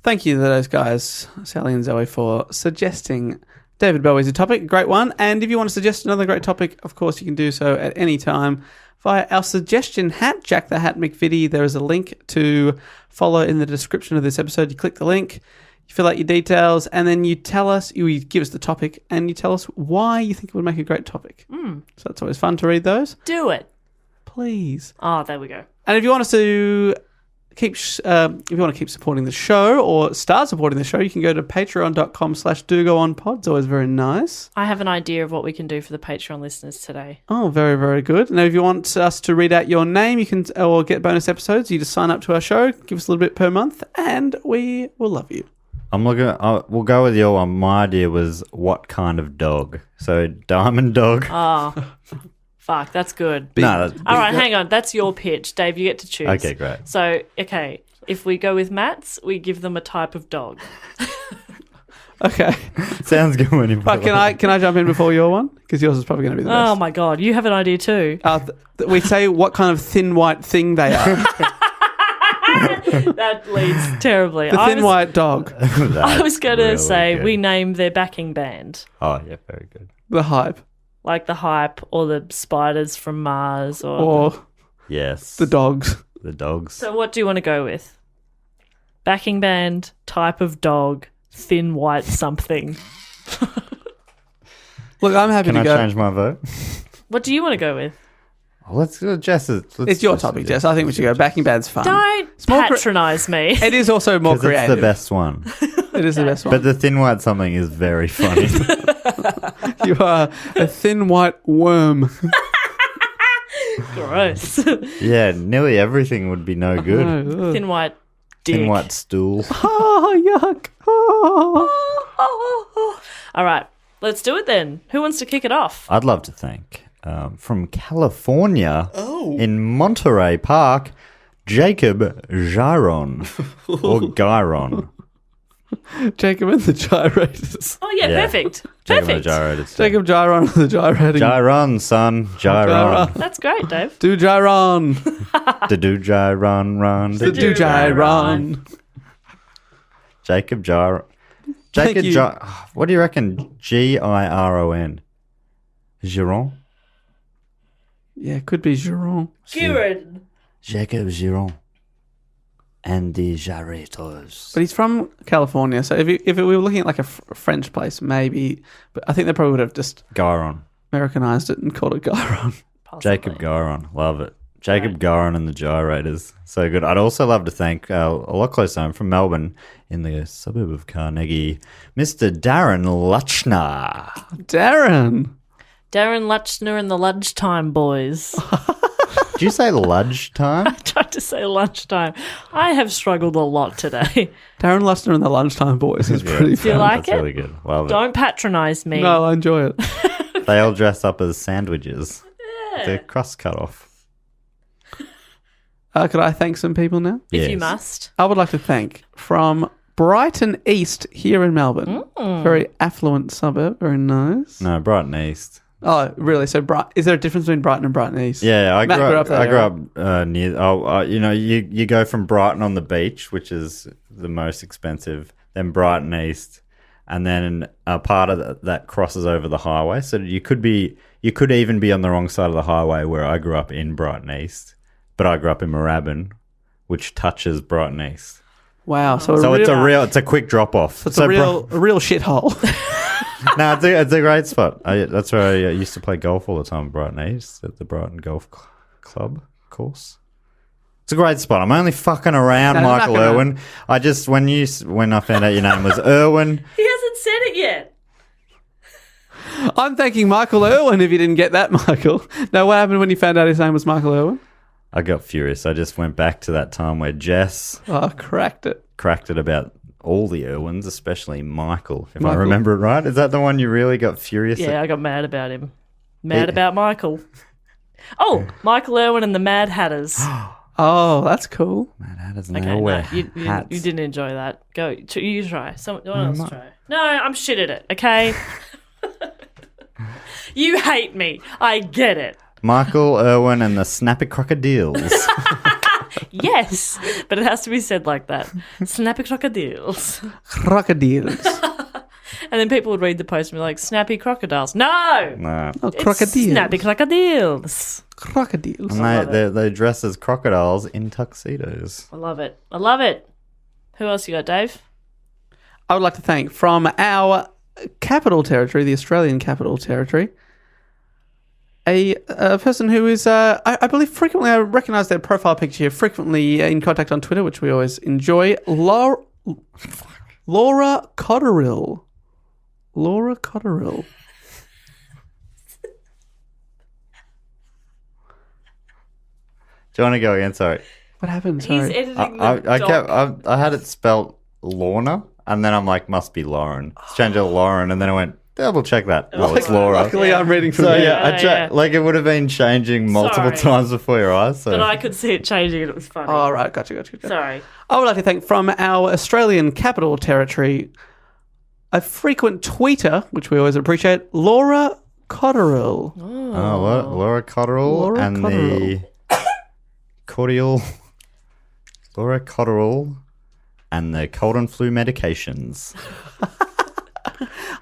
Thank you to those guys, Sally and Zoe, for suggesting David Bowie as a topic. Great one. And if you want to suggest another great topic, of course, you can do so at any time via our suggestion hat, Jack the Hat McVitie. There is a link to follow in the description of this episode. You click the link, you fill out your details, and then you tell us, you give us the topic, and you tell us why you think it would make a great topic. So that's always fun to read those. Do it. Please. Oh, there we go. And if you want us to keep supporting the show or start supporting the show, you can go to patreon.com/dogoonpod. It's always very nice. I have an idea of what we can do for the Patreon listeners today. Oh, very, very good. Now, if you want us to read out your name, you can, or get bonus episodes, you just sign up to our show, give us a little bit per month, and we will love you. I'm looking. We'll go with your one. My idea was what kind of dog? So diamond dog. Oh, fuck, that's good. No, that's, All right, hang on. That's your pitch. Dave, you get to choose. Okay, great. So, okay, if we go with Matt's, we give them a type of dog. Okay. sounds good. When you But can I jump in before your one? Because yours is probably going to be the best. Oh, my God. You have an idea too. We say what kind of thin white thing they are. That leads terribly. The thin white dog. I was going to really say good. we name their backing band. Oh yeah, very good. The hype. Like the Hype or the Spiders from Mars or... Or Yes. the dogs. The dogs. So what do you want to go with? Backing band, type of dog, thin white something. Look, I'm happy Can to I go. change my vote? What do you want to go with? Oh, let's go, Jess. It's your topic, Jess. I think we should go. Backing band's fun. Don't more cre- patronise me. It is also more Because it's creative. the best one. It is the best one. But the thin white something is very funny. You are a thin white worm. Gross. Yeah, nearly everything would be no good. Oh, ugh. Thin white dick. Thin white stool. Oh, yuck. Oh. All right, let's do it then. Who wants to kick it off? I'd love to thank, from California, in Monterey Park, Jacob Gyron, or Gyron. Jacob and the gyrators. Oh, yeah, Yeah. perfect. Jacob and Perfect. the gyrators. Jacob Gyron and the gyrating. Gyron, son. Gyron. That's great, Dave. Do gyron. To do gyron, run. The do gyron. Jacob Gyron. Thank Jacob you. What do you reckon? Giron. Giron? Yeah, it could be Giron. Giron. Jacob Giron. And the gyrators. But he's from California, so if we were looking at like a French place, maybe. But I think they probably would have just Gyron. Americanized it and called it Gyron. Possibly. Jacob Gyron. Love it. Jacob Gyron and the gyrators. So good. I'd also love to thank, a lot closer home from Melbourne, in the suburb of Carnegie, Mr. Darren Lutchner. Darren. Darren Lutchner and the Lunchtime Boys. Did you say Ludge time? I tried to say lunchtime. I have struggled a lot today. Darren Lustner and the Lunchtime Boys is pretty Do you fun. like That's it? really good. Love Don't patronise me. No, I enjoy it. it. They all dress up as sandwiches. Their crust cut off. Could I thank some people now? If you Yes. must. I would like to thank from Brighton East here in Melbourne. Very affluent suburb. Very nice. No, Brighton East. Oh, really? So, is there a difference between Brighton and Brighton East? Yeah, I Matt grew up. there, I grew right? up near. You go from Brighton on the beach, which is the most expensive, then Brighton East, and then a part of that crosses over the highway. So you could even be on the wrong side of the highway. Where I grew up in Brighton East, but I grew up in Moorabbin, which touches Brighton East. Wow. So it's a quick drop off. It's a real shithole. No, it's a great spot. That's where I used to play golf all the time, Brighton East, at the Brighton Golf Club course. It's a great spot. I'm only fucking around, Michael Irwin. I just when I found out your name was Irwin. He hasn't said it yet. I'm thanking Michael Irwin if you didn't get that, Michael. Now, what happened when you found out his name was Michael Irwin? I got furious. I just went back to that time where Jess cracked it about all the Irwins, especially Michael, if I remember it right. Is that the one you really got furious at? Yeah, I got mad about him. About Michael. Oh, Michael Irwin and the Mad Hatters. Oh, that's cool. Mad Hatters, Okay, all wear you didn't enjoy that. Go, you try. Someone else try. No, I'm shit at it, okay? You hate me. I get it. Michael Irwin and the Snappy Crocodiles. Yes, but it has to be said like that. Snappy crocodiles. Crocodiles. And then people would read the post and be like, snappy crocodiles. No! No. Oh, It's crocodiles. snappy crocodiles. Crocodiles. And they dress as crocodiles in tuxedos. I love it. I love it. Who else you got, Dave? I would like to thank from our capital territory, the Australian capital territory, a person who is, I believe, frequently, I recognise their profile picture here, frequently in contact on Twitter, which we always enjoy, Laura Cotterill. Laura Cotterill. Do you want to go again? Sorry. What happened? He's Sorry. editing the doc. I had it spelt Lorna, and then I'm like, must be Lauren. Let's change it to Lauren, and then I went, double check that. Well, it's Laura. Luckily, I'm reading from So here. yeah, like it would have been changing multiple Sorry. times before your eyes. So But I could see it changing and it was funny. All right, gotcha. Sorry. I would like to thank from our Australian capital territory a frequent tweeter, which we always appreciate, Laura Cotterill. Laura Cotterill Laura and Cotterill. the cordial Laura Cotterill and the cold and flu medications.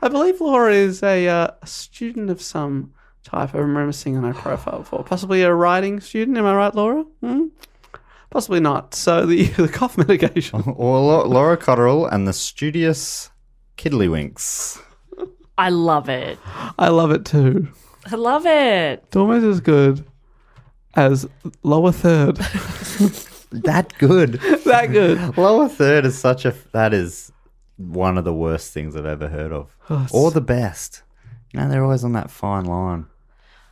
I believe Laura is a student of some type. I remember seeing on her profile before. Possibly a writing student. Am I right, Laura? Possibly not. So the cough medication. Or Laura Cotterill and the studious Kiddlywinks. I love it. I love it too. I love it. It's almost as good as lower third. That good. That good. Lower third is that is one of the worst things I've ever heard of. Or the best. They're always on that fine line.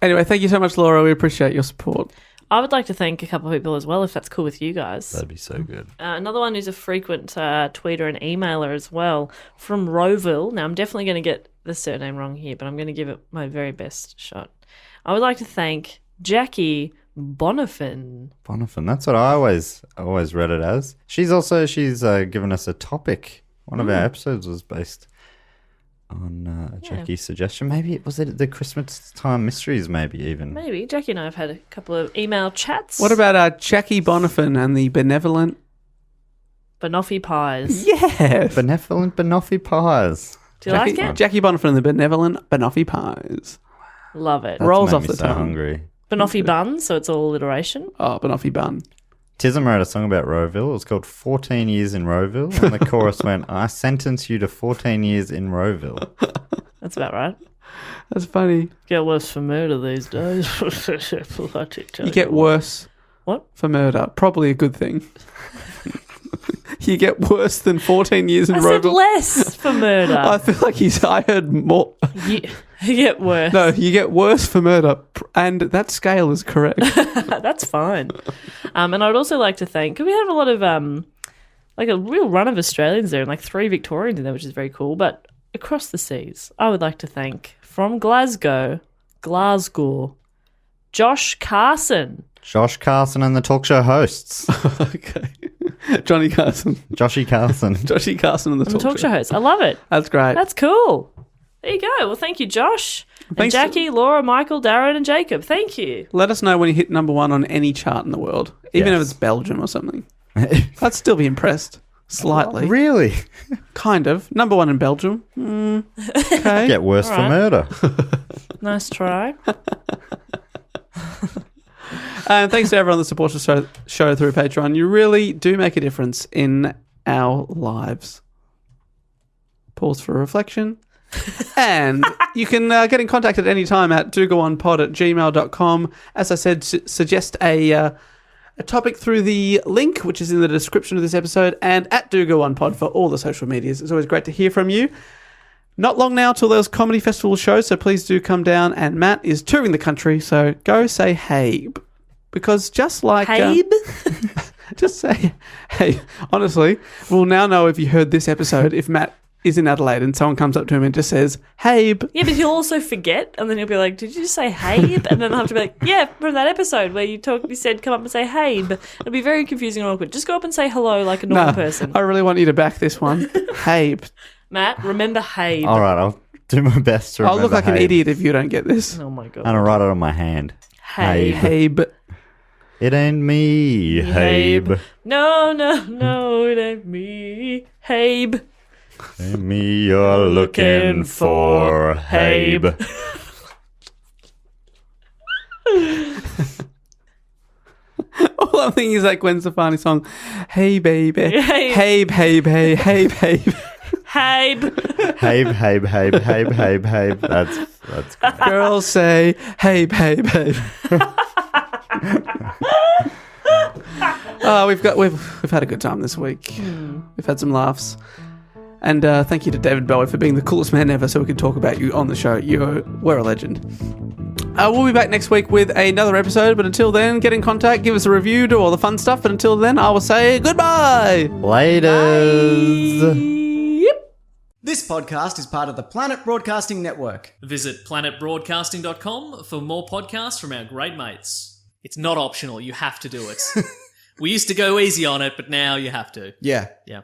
Anyway, thank you so much, Laura. We appreciate your support. I would like to thank a couple of people as well, if that's cool with you guys. That'd be so good. Another one who's a frequent tweeter and emailer as well, from Rowville. Now, I'm definitely going to get the surname wrong here, but I'm going to give it my very best shot. I would like to thank Jackie Bonifin. Bonifin. That's what I always read it as. She's given us a topic. One of our episodes was based on Jackie's suggestion. Maybe was it the Christmas time mysteries? Maybe even. Maybe. Jackie and I have had a couple of email chats. What about Jackie Bonifin and the benevolent Banoffee pies? Yes. Benevolent Banoffee pies. Do you like it? Jackie Bonifin and the benevolent Banoffee pies. Love it. That's Rolls made off me the so tongue. hungry. Banoffee bun, so it's all alliteration. Oh, Banoffee bun. Tism wrote a song about Rowville. It was called 14 Years in Rowville. And the chorus went, I sentence you to 14 years in Rowville. That's about right. That's funny. Get worse for murder these days. You get worse What? for murder. Probably a good thing. You get worse than 14 years in I said Rowville. less for murder. I feel like I heard more. You get worse. No, you get worse for murder. And that scale is correct. That's fine. And I'd also like to thank, because we have a lot of, like a real run of Australians there and like 3 Victorians in there, which is very cool. But across the seas, I would like to thank from Glasgow, Josh Carson. Josh Carson and the talk show hosts. Okay. Johnny Carson. Joshy Carson. Joshy Carson on the Talk show host. I love it. That's great. That's cool. There you go. Well, thank you, Josh. Thanks And Jackie, Laura, Michael, Darren, and Jacob. Thank you. Let us know when you hit number 1 on any chart in the world, even if it's Belgium or something. I'd still be impressed. Slightly. Really? Kind of. Number 1 in Belgium. Okay. Get worse for murder. Nice try. And thanks to everyone that supports the show through Patreon. You really do make a difference in our lives. Pause for reflection. And you can get in contact at any time at dogoonpod@gmail.com. As I said, suggest a topic through the link, which is in the description of this episode, and at dogoonpod for all the social medias. It's always great to hear from you. Not long now till those comedy festival shows, so please do come down. And Matt is touring the country, so go say hey. Because just like... Habe? just say hey. Honestly, we'll now know if you heard this episode, if Matt is in Adelaide and someone comes up to him and just says, Habe. Yeah, but he'll also forget, and then he'll be like, did you just say Habe? And then I'll have to be like, yeah, from that episode where you said come up and say Habe. It'll be very confusing and awkward. Just go up and say hello like a normal person. I really want you to back this one. Habe. Matt, remember Habe. All right, I'll do my best to remember I'll look like an Habe. idiot if you don't get this. Oh, my God. And I'll write it on my hand. Habe. Habe. It ain't me, Habe. No, it ain't me. Habe. Ain't me you're looking for, Habe. All I'm thinking is that Gwen Stefani song, Hey Baby, Hey. Habe, Habe, Habe, Habe, Habe. Habe. Habe, Habe, Habe, Habe, Habe, Habe. That's great. Girls say, Habe, Habe, Habe. We've had a good time this week. We've had some laughs. And thank you to David Bowie for being the coolest man ever so we can talk about you on the show. You were a legend. We'll be back next week with another episode, but until then, get in contact, give us a review, do all the fun stuff, but until then, I will say goodbye! Laters. This podcast is part of the Planet Broadcasting Network. Visit planetbroadcasting.com for more podcasts from our great mates. It's not optional, you have to do it. We used to go easy on it, but now you have to. Yeah. Yeah.